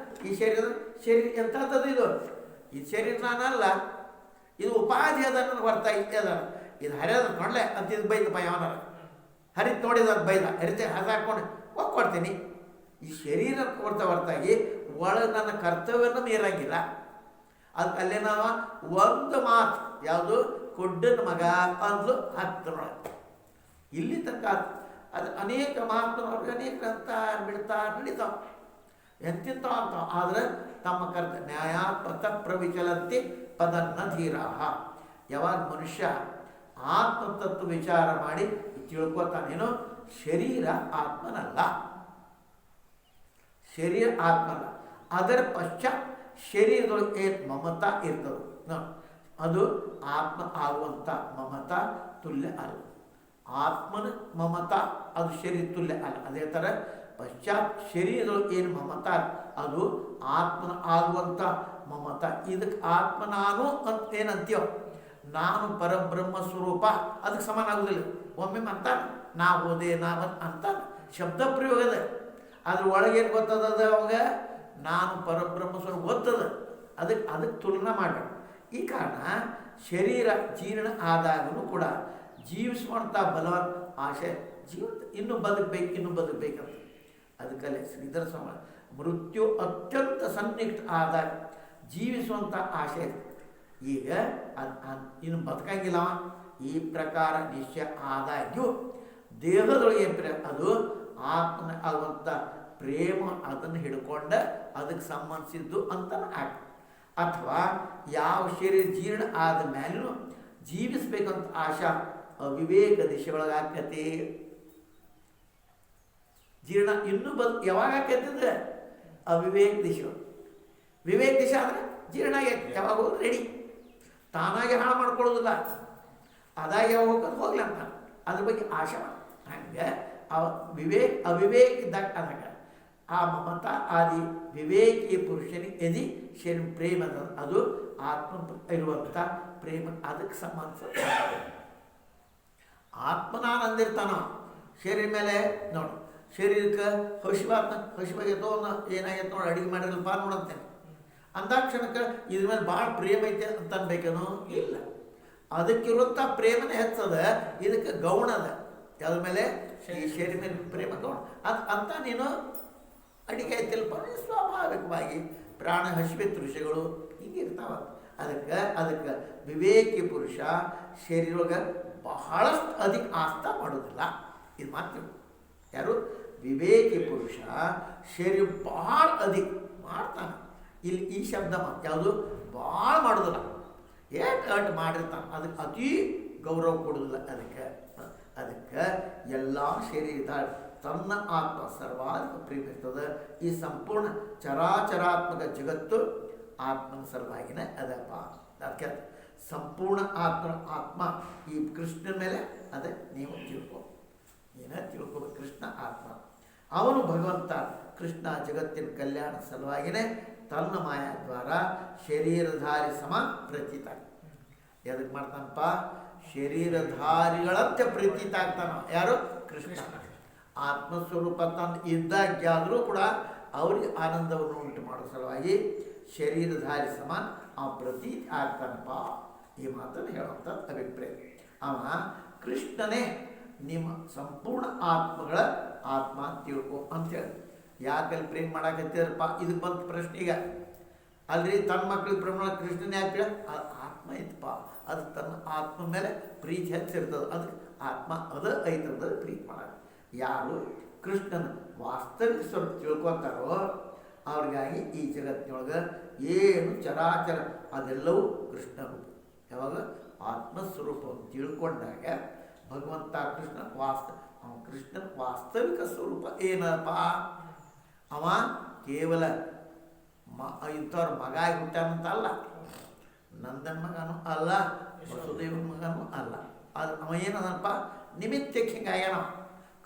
ಈ ಶರೀರ ಎಂಥದ್ದು ಇದು, ಈ ಶರೀರ ನಾನಲ್ಲ, ಇದು ಉಪಾಧಿ ಅದ ನನಗೆ ಹೊರ್ತಾ ಅದ. ಇದು ಹರಿಯೋದ ನೋಡ್ಲೆ ಅಂತ ಇದು ಬೈದಪ್ಪ ಯಾವನಾರ ಹರಿತು ನೋಡಿದ ಬೈದ ಹರಿತೆ ಹರಿದಾಕೊಂಡು ಕೊಡ್ತೀನಿ. ಈ ಶರೀರ ಹೊರತಾಗಿ ಒಳಗೆ ನನ್ನ ಕರ್ತವ್ಯನ ಮೀರಂಗಿಲ್ಲ. ಅದಕ್ಕೆ ಅಲ್ಲೇ ನಾವು ಒಂದು ಮಾತು ಯಾವುದು ಕುಡ್ಡನ ಮಗ ಅಂದ್ಲು ಹತ್ತರೊಳಗೆ ಇಲ್ಲಿ ತನಕ ಅದು ಅನೇಕ ಮಹಾತ್ಮನವ್ರಿಗೆ ಅನೇಕ ಅಂತ ಬಿಡ್ತಾ ನಡೀತಾವ ಎಂತಿಂತ ಅಂತ. ಆದರೆ ತಮ್ಮ ನ್ಯಾಯ ಪಥ ಪ್ರವಿಚಲಂತೆ ಪದನ್ನ ಧೀರಾಹ. ಯಾವಾಗ ಮನುಷ್ಯ ಆತ್ಮತತ್ವ ವಿಚಾರ ಮಾಡಿ ತಿಳ್ಕೊತಾನೇನೋ ಶರೀರ ಆತ್ಮನಲ್ಲ, ಶರೀರ ಆತ್ಮಲ್ಲ. ಅದರ ಪಶ್ಚಾತ್ ಶರೀರದೊಳಗೆ ಏನು ಮಮತಾ ಇರ್ತದೆ ಅದು ಆತ್ಮ ಆಗುವಂಥ ಮಮತಾ ತುಲ್ಯ ಅಲ್ಲ. ಆತ್ಮನ ಮಮತಾ ಅದು ಶರೀರ ತುಲ್ಯ ಅಲ್ಲ. ಅದೇ ಥರ ಪಶ್ಚಾತ್ ಶರೀರದೊಳಗೆ ಏನು ಮಮತಾ ಅದು ಆತ್ಮನ ಆಗುವಂಥ ಮಮತಾ. ಇದಕ್ಕೆ ಆತ್ಮ ನಾನು ಅಂತ ಏನಂತೀವೋ, ನಾನು ಪರಬ್ರಹ್ಮ ಸ್ವರೂಪ ಅದಕ್ಕೆ ಸಮಾನ ಆಗುದಿಲ್ಲ. ಒಮ್ಮೆ ಅಂತಾನೆ ನಾ ಹೋದೆ ನಾ ಅಂತಾನೆ ಶಬ್ದ ಪ್ರಯೋಗದ. ಅದ್ರ ಒಳಗೇನು ಗೊತ್ತದ ಅವಾಗ ನಾನು ಪರಬ್ರಹ್ಮ ಸ್ವರೂಪ ಗೊತ್ತದ. ಅದಕ್ಕೆ ತುಲನಾ ಮಾಡೋಣ. ಈ ಕಾರಣ ಶರೀರ ಜೀರ್ಣ ಆದಾಗೂ ಕೂಡ ಜೀವಿಸುವಂಥ ಬಲವಾದ ಆಶೆ ಜೀವಂತ ಇನ್ನೂ ಬದುಕಬೇಕಂತ. ಅದಕ್ಕಲ್ಲೇ ಶ್ರೀಧರ ಸ್ವಾಮಿ ಮೃತ್ಯು ಅತ್ಯಂತ ಸನ್ನಿಷ್ಠ ಆದಾಗ ಜೀವಿಸುವಂಥ ಆಶೆ ಈಗ ಇನ್ನು ಬದುಕಂಗಿಲ್ಲವ. ಈ ಪ್ರಕಾರ ನಿಶ್ಚಯ ಆದಾಗ್ಯೂ ದೇಹದೊಳಗೆ ಅದು ಆತ್ಮನ ಆಗುವಂಥ ಪ್ರೇಮ ಅದನ್ನು ಹಿಡ್ಕೊಂಡ ಅದಕ್ಕೆ ಸಂಬಂಧಿಸಿದ್ದು ಅಂತ ಅಥವಾ ಯಾವ ಶರೀರ ಜೀರ್ಣ ಆದ ಮೇಲೂ ಜೀವಿಸ್ಬೇಕಂತ ಆಶಾ ಅವಿವೇಕ ದಿಶೆ ಒಳಗಾಕತಿ. ಜೀರ್ಣ ಇನ್ನೂ ಯಾವಾಗ ಆಕೈತದ ಅವಿವೇಕ ದಿಶೆ. ವಿವೇಕ ದಿಶೆ ಆದರೆ ಜೀರ್ಣ ಯಾವಾಗ ಹೋದ್ರೆ ರೆಡಿ, ತಾನಾಗೆ ಹಾಳು ಮಾಡ್ಕೊಳ್ಳೋದಿಲ್ಲ. ಅದಾಗ ಯಾವಾಗ ಹೋಗೋದು ಹೋಗ್ಲಿ ಅಂತ ಅದ್ರ ಬಗ್ಗೆ ಆಶೆ ಮಾಡ. ಹಂಗೆ ಅವಿವೇಕ ಇದ್ದಾಗ ಅದಾಗ ಆ ಮಮತಾ ಆದಿ ವಿವೇಕಿ ಪುರುಷನಿಗೆ ಎದಿ ಶರೀರ ಪ್ರೇಮ ಅದು ಆತ್ಮ ಇರುವಂಥ ಪ್ರೇಮ ಅದಕ್ಕೆ ಸಂಬಂಧಿಸ. ಆತ್ಮ ನಾನು ಅಂದಿರ್ತಾನ ಶರೀರ ಮೇಲೆ ನೋಡು. ಶರೀರಕ್ಕೆ ಹಸಿವಾಗೈತೋ ಏನಾಗೈತೆ ನೋಡಿ ಅಡುಗೆ ಮಾಡಿರಲ್ಪ ನೋಡಂತೇನೆ ಅಂದಾಕ್ಷಣಕ್ಕೆ ಇದ್ರ ಮೇಲೆ ಭಾಳ ಪ್ರೇಮ ಐತೆ ಅಂತ ಅನ್ಬೇಕೇನೋ ಇಲ್ಲ. ಅದಕ್ಕಿರುವಂಥ ಪ್ರೇಮನೇ ಹೆಚ್ಚದ. ಇದಕ್ಕೆ ಗೌಣದ ಯಾವ್ದ ಮೇಲೆ ಈ ಶರೀರ ಮೇಲೆ ಪ್ರೇಮ ಗೌಣ ಅಂತ ನೀನು ಅಡಿಗೆ ಐತಿಲ್ಪ ಸ್ವಾಭಾವಿಕವಾಗಿ ಪ್ರಾಣ ಹಸಿವೆ ಋಷಿಗಳು ಹಿಂಗಿರ್ತಾವ. ಅದಕ್ಕೆ ವಿವೇಕಿ ಪುರುಷ ಶರೀರೊಳಗೆ ಬಹಳಷ್ಟು ಅಧಿಕ ಆಸ್ತಾ ಮಾಡೋದಿಲ್ಲ. ಇದು ಮಾತ್ರ ಯಾರು ವಿವೇಕಿ ಪುರುಷ ಶರೀರ ಭಾಳ ಅಧಿಕ ಮಾಡ್ತಾನೆ. ಇಲ್ಲಿ ಈ ಶಬ್ದ ಯಾವುದು ಭಾಳ ಮಾಡೋದಿಲ್ಲ, ಏಟ್ ಮಾಡಿರ್ತಾನೆ. ಅದಕ್ಕೆ ಅತಿ ಗೌರವ ಕೊಡೋದಿಲ್ಲ. ಅದಕ್ಕೆ ಎಲ್ಲ ಶರೀರ ತನ್ನ ಆತ್ಮ ಸರ್ವಾಧಿಕ ಪ್ರೇಮ ಇರ್ತದೆ. ಈ ಸಂಪೂರ್ಣ ಚರಾಚರಾತ್ಮಕ ಜಗತ್ತು ಆತ್ಮನ ಸಲುವಾಗಿನೇ ಅದಪ್ಪ. ಅದಕ್ಕೆ ಸಂಪೂರ್ಣ ಆತ್ಮ ಈ ಕೃಷ್ಣನ ಮೇಲೆ ಅದೇ ನೀವು ತಿಳ್ಕೋಬೇಕು. ಕೃಷ್ಣ ಆತ್ಮ, ಅವನು ಭಗವಂತ ಕೃಷ್ಣ ಜಗತ್ತಿನ ಕಲ್ಯಾಣ ಸಲುವಾಗಿನೇ ತನ್ನ ಮಾಯಾ ದ್ವಾರ ಶರೀರಧಾರಿ ಸಮ ಪ್ರತೀತ. ಎದಕ್ಕೆ ಮಾಡ್ತಾನಪ್ಪ? ಶರೀರಧಾರಿಗಳಂತೆ ಪ್ರತೀತ ಆಗ್ತಾನ. ಯಾರು? ಕೃಷ್ಣ. ಆತ್ಮಸ್ವರೂಪ ತಂದು ಇದ್ದಾಗ್ಯಾದರೂ ಕೂಡ ಅವ್ರಿಗೆ ಆನಂದವನ್ನು ಉಂಟು ಮಾಡೋ ಸಲುವಾಗಿ ಶರೀರಧಾರಿ ಸಮಾನ ಆ ಪ್ರತೀತಿ ಆಗ್ತಾನಪ್ಪ. ಈ ಮಾತನ್ನು ಹೇಳುವಂಥ ಅಭಿಪ್ರಾಯ. ಅವ ಕೃಷ್ಣನೇ ನಿಮ್ಮ ಸಂಪೂರ್ಣ ಆತ್ಮಗಳ ಆತ್ಮ ತಿಳ್ಕೊ ಅಂತೇಳಿ. ಯಾಕಲ್ಲಿ ಪ್ರೇಮ ಮಾಡಾಕತ್ತೀರಪ್ಪ? ಇದಕ್ಕೆ ಬಂತ ಪ್ರಶ್ನೆ ಈಗ. ಅಲ್ರಿ ತನ್ನ ಮಕ್ಕಳಿಗೆ ಪ್ರೇಮ ಕೃಷ್ಣನೇ ಯಾಕೆ? ಆತ್ಮ ಐತಪ್ಪ, ಅದು ತನ್ನ ಆತ್ಮ ಮೇಲೆ ಪ್ರೀತಿ ಹೆಚ್ಚಿರ್ತದೆ. ಅದಕ್ಕೆ ಆತ್ಮ ಅದು ಐತದ ಪ್ರೀತಿ ಮಾಡ. ಯಾರು ಕೃಷ್ಣನ ವಾಸ್ತವಿಕ ಸ್ವರೂಪ ತಿಳ್ಕೊತಾರೋ ಅವ್ರಿಗಾಗಿ ಈ ಜಗತ್ತಿನೊಳಗೆ ಏನು ಚರಾಚರ ಅದೆಲ್ಲವೂ ಕೃಷ್ಣ ರೂಪ. ಯಾವಾಗ ಆತ್ಮಸ್ವರೂಪವನ್ನು ತಿಳ್ಕೊಂಡಾಗ ಭಗವಂತ ಕೃಷ್ಣನ ಕೃಷ್ಣನ ವಾಸ್ತವಿಕ ಸ್ವರೂಪ ಏನಪ್ಪ? ಅವ ಕೇವಲ ಇಂಥವ್ರ ಮಗ ಆಗಿ ಹುಟ್ಟಾನಂತಲ್ಲ, ನಂದನ ಮಗನೂ ಅಲ್ಲ, ವಸುದೇವನ ಮಗನೂ ಅಲ್ಲ. ಅದು ಅವ ಏನದನಪ್ಪ? ನಿಮಿತ್ತಕ್ಕೆ ಹಿಂಗಾಗ್ಯಾನ.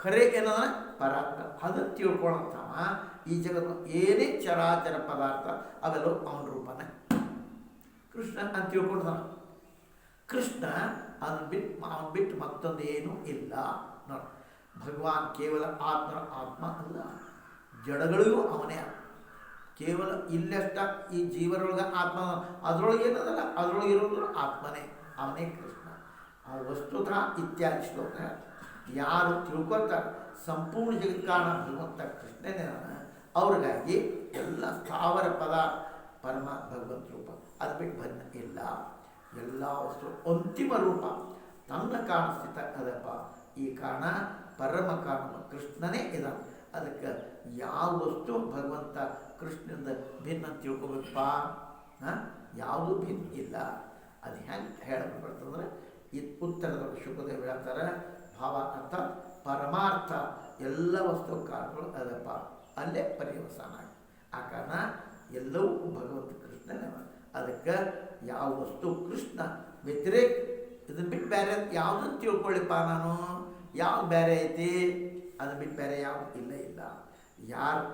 ಖರೆ ಏನದ? ಪರಾತ್ಮ. ಅದನ್ನು ತಿಳ್ಕೊಳ್ಳೋಂಥವ ಈ ಜಗತ್ತು ಏನೇ ಚರಾಚರ ಪದಾರ್ಥ ಅವೆಲ್ಲವೂ ಅವನ ರೂಪನೇ ಕೃಷ್ಣ ಅಂತ ತಿಳ್ಕೊಂಡ್ತಾನ. ಕೃಷ್ಣ ಅವನು ಬಿಟ್ಟು ಮತ್ತೊಂದು ಏನೂ ಇಲ್ಲ ನೋಡಿ. ಭಗವಾನ್ ಕೇವಲ ಆತ್ಮ ಅಲ್ಲ, ಜಡಗಳಿಗೂ ಅವನೇ. ಕೇವಲ ಇಲ್ಲಷ್ಟ ಈ ಜೀವನೊಳಗೆ ಆತ್ಮ, ಅದರೊಳಗೆ ಏನದಲ್ಲ ಅದರೊಳಗೆ ಇರೋದು ಆತ್ಮನೇ, ಅವನೇ ಕೃಷ್ಣ. ಆ ವಸ್ತುತಃ ಇತ್ಯಾದಿ ಶ್ಲೋಕ ಯಾರು ತಿಳ್ಕೊತಾರೆ ಸಂಪೂರ್ಣ ಜಗತ್ ಕಾರಣ ಭಗವಂತ ಕೃಷ್ಣನೇ ಅವ್ರಿಗಾಗಿ ಎಲ್ಲ ಸ್ಥಾವರ ಪದಾರ್ಥ ಪರಮಾತ್ಮ ಭಗವಂತ ರೂಪ. ಅದು ಬಿಟ್ಟು ಬಂದ ಇಲ್ಲ. ಎಲ್ಲ ವಸ್ತು ಅಂತಿಮ ರೂಪ ತನ್ನ ಕಾರಣ ಸ್ಥಿತ ಅದಪ್ಪ. ಈ ಕಾರಣ ಪರಮ ಕಾರಣ ಕೃಷ್ಣನೇ ಇದ್ದಾನೆ. ಅದಕ್ಕೆ ಯಾವ ವಸ್ತು ಭಗವಂತ ಕೃಷ್ಣನಿಂದ ಭಿನ್ನ ತಿಳ್ಕೊಬೇಕಪ್ಪ? ಯಾವುದೂ ಭಿನ್ನ ಇಲ್ಲ. ಅದು ಹೆಂಗೆ ಹೇಳಬರ್ತಂದ್ರೆ ಈ ಉತ್ತರದೊಳಗೆ ಶುಕದೇವ್ ಹೇಳ್ತಾರೆ, ಭಾವ ಅರ್ಥ ಪರಮಾರ್ಥ ಎಲ್ಲ ವಸ್ತು ಕಾರಣಗಳು ಅದಪ್ಪ, ಅಲ್ಲೇ ಪರ್ಯವಸಾನ. ಆ ಕಾರಣ ಎಲ್ಲವೂ ಭಗವಂತ ಕೃಷ್ಣನೇ. ಅದಕ್ಕೆ ಯಾವ ವಸ್ತು ಕೃಷ್ಣ ವ್ಯತಿರೇಕ ಇದನ್ನು ಬಿಟ್ಟು ಬೇರೆ ಯಾವುದನ್ನು ತಿಳ್ಕೊಳ್ಳಿಪ್ಪ ನಾನು? ಯಾವ್ದು ಬೇರೆ ಐತಿ? ಅದನ್ನು ಬಿಟ್ಟು ಬೇರೆ ಯಾವುದು ಇಲ್ಲ. ಯಾರು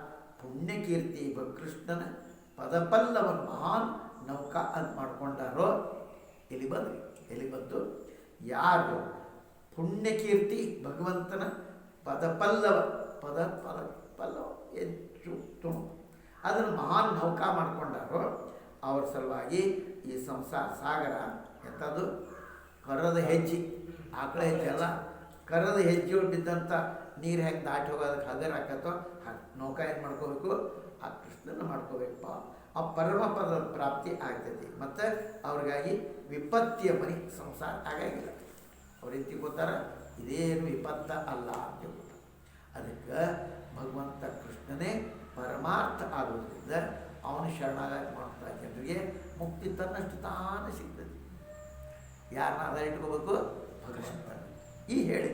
ಪುಣ್ಯಕೀರ್ತಿ ಕೃಷ್ಣನ ಪದಪಲ್ಲವನ್ನು ಮಹಾನ್ ನೌಕಾ ಅದು ಮಾಡ್ಕೊಂಡಾರೋ ಎಲ್ಲಿ ಬಂತು? ಯಾರು ಪುಣ್ಯಕೀರ್ತಿ ಭಗವಂತನ ಪದಪಲ್ಲವ ಹೆಚ್ಚು ತುಣು ಅದನ್ನು ಮಹಾನ್ ನೌಕಾ ಮಾಡ್ಕೊಂಡಾರೋ ಅವ್ರ ಸಲುವಾಗಿ ಈ ಸಂಸಾರ ಸಾಗರ ಎಂಥದ್ದು? ಕರದ ಹೆಜ್ಜೆ, ಆಕಳ ಹೆಜ್ಜೆ ಅಲ್ಲ, ಕರದ ಹೆಜ್ಜೆ ಬಿದ್ದಂಥ ನೀರು ಹೆಂಗೆ ದಾಟಿ ಹೋಗೋದಕ್ಕೆ ಹಗರ ಹಾಕತ್ತೋ ನೌಕಾ ಏನು ಮಾಡ್ಕೋಬೇಕು? ಆ ಕೃಷ್ಣನ ಮಾಡ್ಕೋಬೇಕಪ್ಪ. ಆ ಪರಮ ಪದ ಪ್ರಾಪ್ತಿ ಆಗ್ತೈತಿ. ಮತ್ತು ಅವ್ರಿಗಾಗಿ ವಿಪತ್ತಿಯ ಮನೆ ಸಂಸಾರ ಆಗಾಗಿಲ್ಲ. ಅವ್ರೇನು ತಿಳ್ಕೊತಾರೆ? ಇದೇನು ವಿಪತ್ತ ಅಲ್ಲ ಅಂತ ತಿಳ್ಕೊತಾರೆ. ಅದಕ್ಕೆ ಭಗವಂತ ಕೃಷ್ಣನೇ ಪರಮಾರ್ಥ ಆಗೋದ್ರಿಂದ ಅವನು ಶರಣಾಗತಿ ಮಾಡ್ತಾ ಜನರಿಗೆ ಮುಕ್ತಿ ತನ್ನಷ್ಟು ತಾನೇ ಸಿಗ್ತದೆ. ಯಾರನ್ನ ಆಧಾರ ಇಟ್ಕೋಬೇಕು? ಭಗವಂತ. ಈ ಹೇಳಿ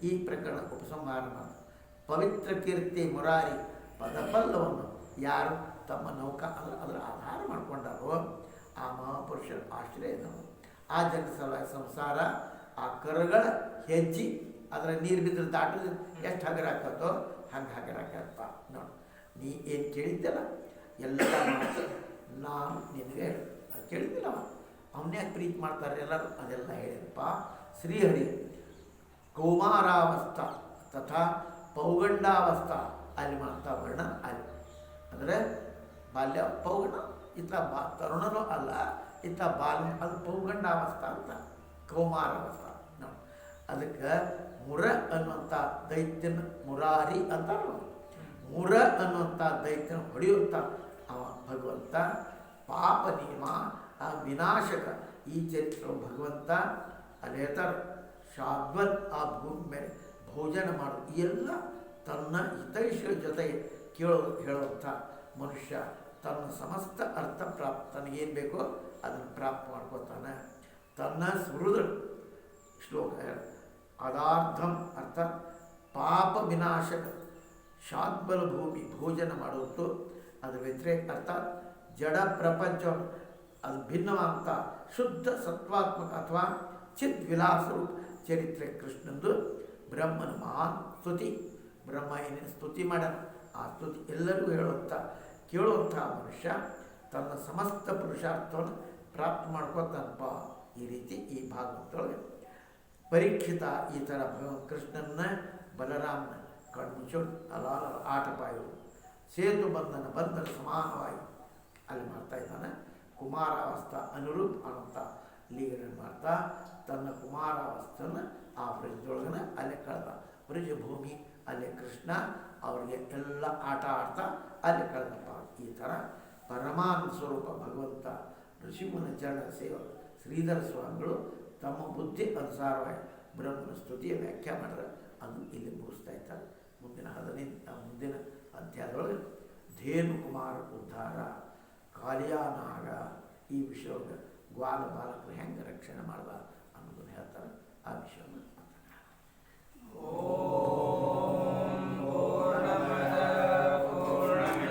ಈ ಪ್ರಕರಣ ಉಪಸಂಹಾರ ಮಾಡಿ ಪವಿತ್ರ ಕೀರ್ತಿ ಮುರಾರಿ ಪದಪಲ್ಲವನ್ನು ಯಾರು ತಮ್ಮ ನೌಕಾ ಅದರ ಆಧಾರ ಮಾಡಿಕೊಂಡಾರೋ ಆ ಮಹಾಪುರುಷರ ಆಶ್ರಯದವು. ಆ ಜನ ಸಲುವಾಗಿ ಸಂಸಾರ ಆ ಕರುಗಳ ಹೆಜ್ಜೆ ಅದರ ನೀರು ಬಿದ್ದರೆ ದಾಟೋದು ಎಷ್ಟು ಹಗರ ಹಾಕತ್ತೋ ಹಂಗೆ ಹಗರ ಹಾಕಪ್ಪ. ನೋಡು, ನೀ ಏನು ಕೇಳಿದ್ದಲ್ಲ ಎಲ್ಲ ಮಾತು ನಾನು ನಿನಗೆ ಅದು ಕೇಳಿದ್ದಿಲ್ಲವ. ಅವನ್ನೇ ಪ್ರೀತಿ ಮಾಡ್ತಾರೆ ಎಲ್ಲರೂ, ಅದೆಲ್ಲ ಹೇಳಿದಪ್ಪ. ಶ್ರೀಹರಿ ಕೌಮಾರಾವಸ್ಥಾ ತಥಾ ಪೌಗಂಡಾವಸ್ಥಾ ಅಲ್ಲಿ ಮಾಡ್ತಾ ವರ್ಣ ಅಲ್ಲಿ ಅಂದರೆ ಬಾಲ್ಯ ಪೌಗಂಡ, ಇತ್ತ ತರುಣನೂ ಅಲ್ಲ, ಇತ್ತ ಬಾಲ್ಯ, ಅದು ಪೌಗಂಡಾವಸ್ಥಾ ಅಂತ ಕೌಮಾರಾವಸ್ಥಾ. ನೋಡಿ, ಅದಕ್ಕೆ ಮುರ ಅನ್ನುವಂಥ ದೈತ್ಯನ ಮುರಾರಿ ಅಂತ ಮುರ ಅನ್ನುವಂಥ ದೈತ್ಯನ ಹೊಡೆಯುವಂಥ ಅವ ಭಗವಂತ ಪಾಪ ನಿಯಮ ಆ ವಿನಾಶಕ ಈ ಚರಿತ್ರ ಭಗವಂತ ಅಲ್ಲಿ ಹೇಳ್ತಾರೆ ಶಾಶ್ವತ್ ಆ ಭೂಮಿ ಮೇಲೆ ಭೋಜನ ಮಾಡೋದು ಎಲ್ಲ ತನ್ನ ಹಿತೈಷಿಗಳ ಜೊತೆಗೆ ಹೇಳುವಂಥ ಮನುಷ್ಯ ತನ್ನ ಸಮಸ್ತ ಅರ್ಥ ಪ್ರಾಪ್ತ ತನಗೇನು ಬೇಕೋ ಅದನ್ನು ಪ್ರಾಪ್ತ ಮಾಡ್ಕೋತಾನೆ. ತನ್ನ ಸುಹೃದ ಶ್ಲೋಕ ಅದಾರ್ಥಂ ಅರ್ಥ ಪಾಪ ವಿನಾಶಕ ಶಾದ್ಬಲ ಭೂಮಿ ಭೋಜನ ಮಾಡುವುದು, ಅದರ ವ್ಯತಿರೇಕ ಅರ್ಥಾತ್ ಜಡ ಪ್ರಪಂಚ ಅದು ಭಿನ್ನವಾದಂಥ ಶುದ್ಧ ಸತ್ವಾತ್ಮಕ ಅಥವಾ ಚಿದ್ವಿಲಾಸ ರೂಪ ಚರಿತ್ರೆ ಕೃಷ್ಣಂದು. ಬ್ರಹ್ಮನ ಮಹಾನ್ ಸ್ತುತಿ, ಬ್ರಹ್ಮ ಏನೇನು ಸ್ತುತಿ ಮಾಡ್ಯಾನ ಆ ಸ್ತುತಿ ಎಲ್ಲರಿಗೂ ಕೇಳುವಂಥ ಮನುಷ್ಯ ತನ್ನ ಸಮಸ್ತ ಪುರುಷಾರ್ಥವನ್ನು ಪ್ರಾಪ್ತ ಮಾಡ್ಕೋತಾನಪ್ಪ. ಈ ರೀತಿ ಈ ಭಾಗವತದೊಳಗೆ ಪರೀಕ್ಷಿತ ಈ ಥರ ಕೃಷ್ಣನ ಬಲರಾಮನ ಕಣ್ಮುಚ್ಚೋಡು ಅಲಾಲ ಆಟಪಾಯು ಸೇತು ಬಂಧನ ಸಮಾನವಾಗಿ ಅಲ್ಲಿ ಮಾಡ್ತಾ ಇದ್ದಾನೆ. ಕುಮಾರಾವಸ್ಥಾ ಅನುರೂಪ ಅನ್ನುವಂಥ ಲೀಲೆಗಳನ್ನು ಮಾಡ್ತಾ ತನ್ನ ಕುಮಾರಾವಸ್ಥೆಯನ್ನು ಆ ಬ್ರಜದೊಳಗನ ಅಲ್ಲೇ ಕಳೆದ. ಬ್ರಜಭೂಮಿ ಅಲ್ಲೇ ಕೃಷ್ಣ ಅವರಿಗೆ ಎಲ್ಲ ಆಟ ಆಡ್ತಾ ಅಲ್ಲಿ ಕಳೆದಪ್ಪ. ಈ ಥರ ಪರಮಾನಂದ ಸ್ವರೂಪ ಭಗವಂತ ಋಷಿಮುನ ಚರಣ ಸೇವ ಶ್ರೀಧರ ಸ್ವಾಮಿಗಳು ತಮ್ಮ ಬುದ್ಧಿ ಅನುಸಾರವಾಗಿ ಬ್ರಹ್ಮನ ಸ್ತುತಿಯ ವ್ಯಾಖ್ಯೆ ಮಾಡಿದ್ರೆ ಅದು ಇಲ್ಲಿ ಮುಗಿಸ್ತಾ ಇದ್ದಾರೆ. ಮುಂದಿನ ಅಧ್ಯಾಯದೊಳಗೆ ಧೇನುಕುಮಾರ ಉದ್ಧಾರ, ಕಾಲಿಯಾನಾಗ ಈ ವಿಷಯವನ್ನು ಗ್ವಾಲ ಬಾಲಕರು ಹೆಂಗೆ ರಕ್ಷಣೆ ಮಾಡ್ದ ಅನ್ನೋದನ್ನು ಹೇಳ್ತಾರೆ. ಆ ವಿಷಯವನ್ನು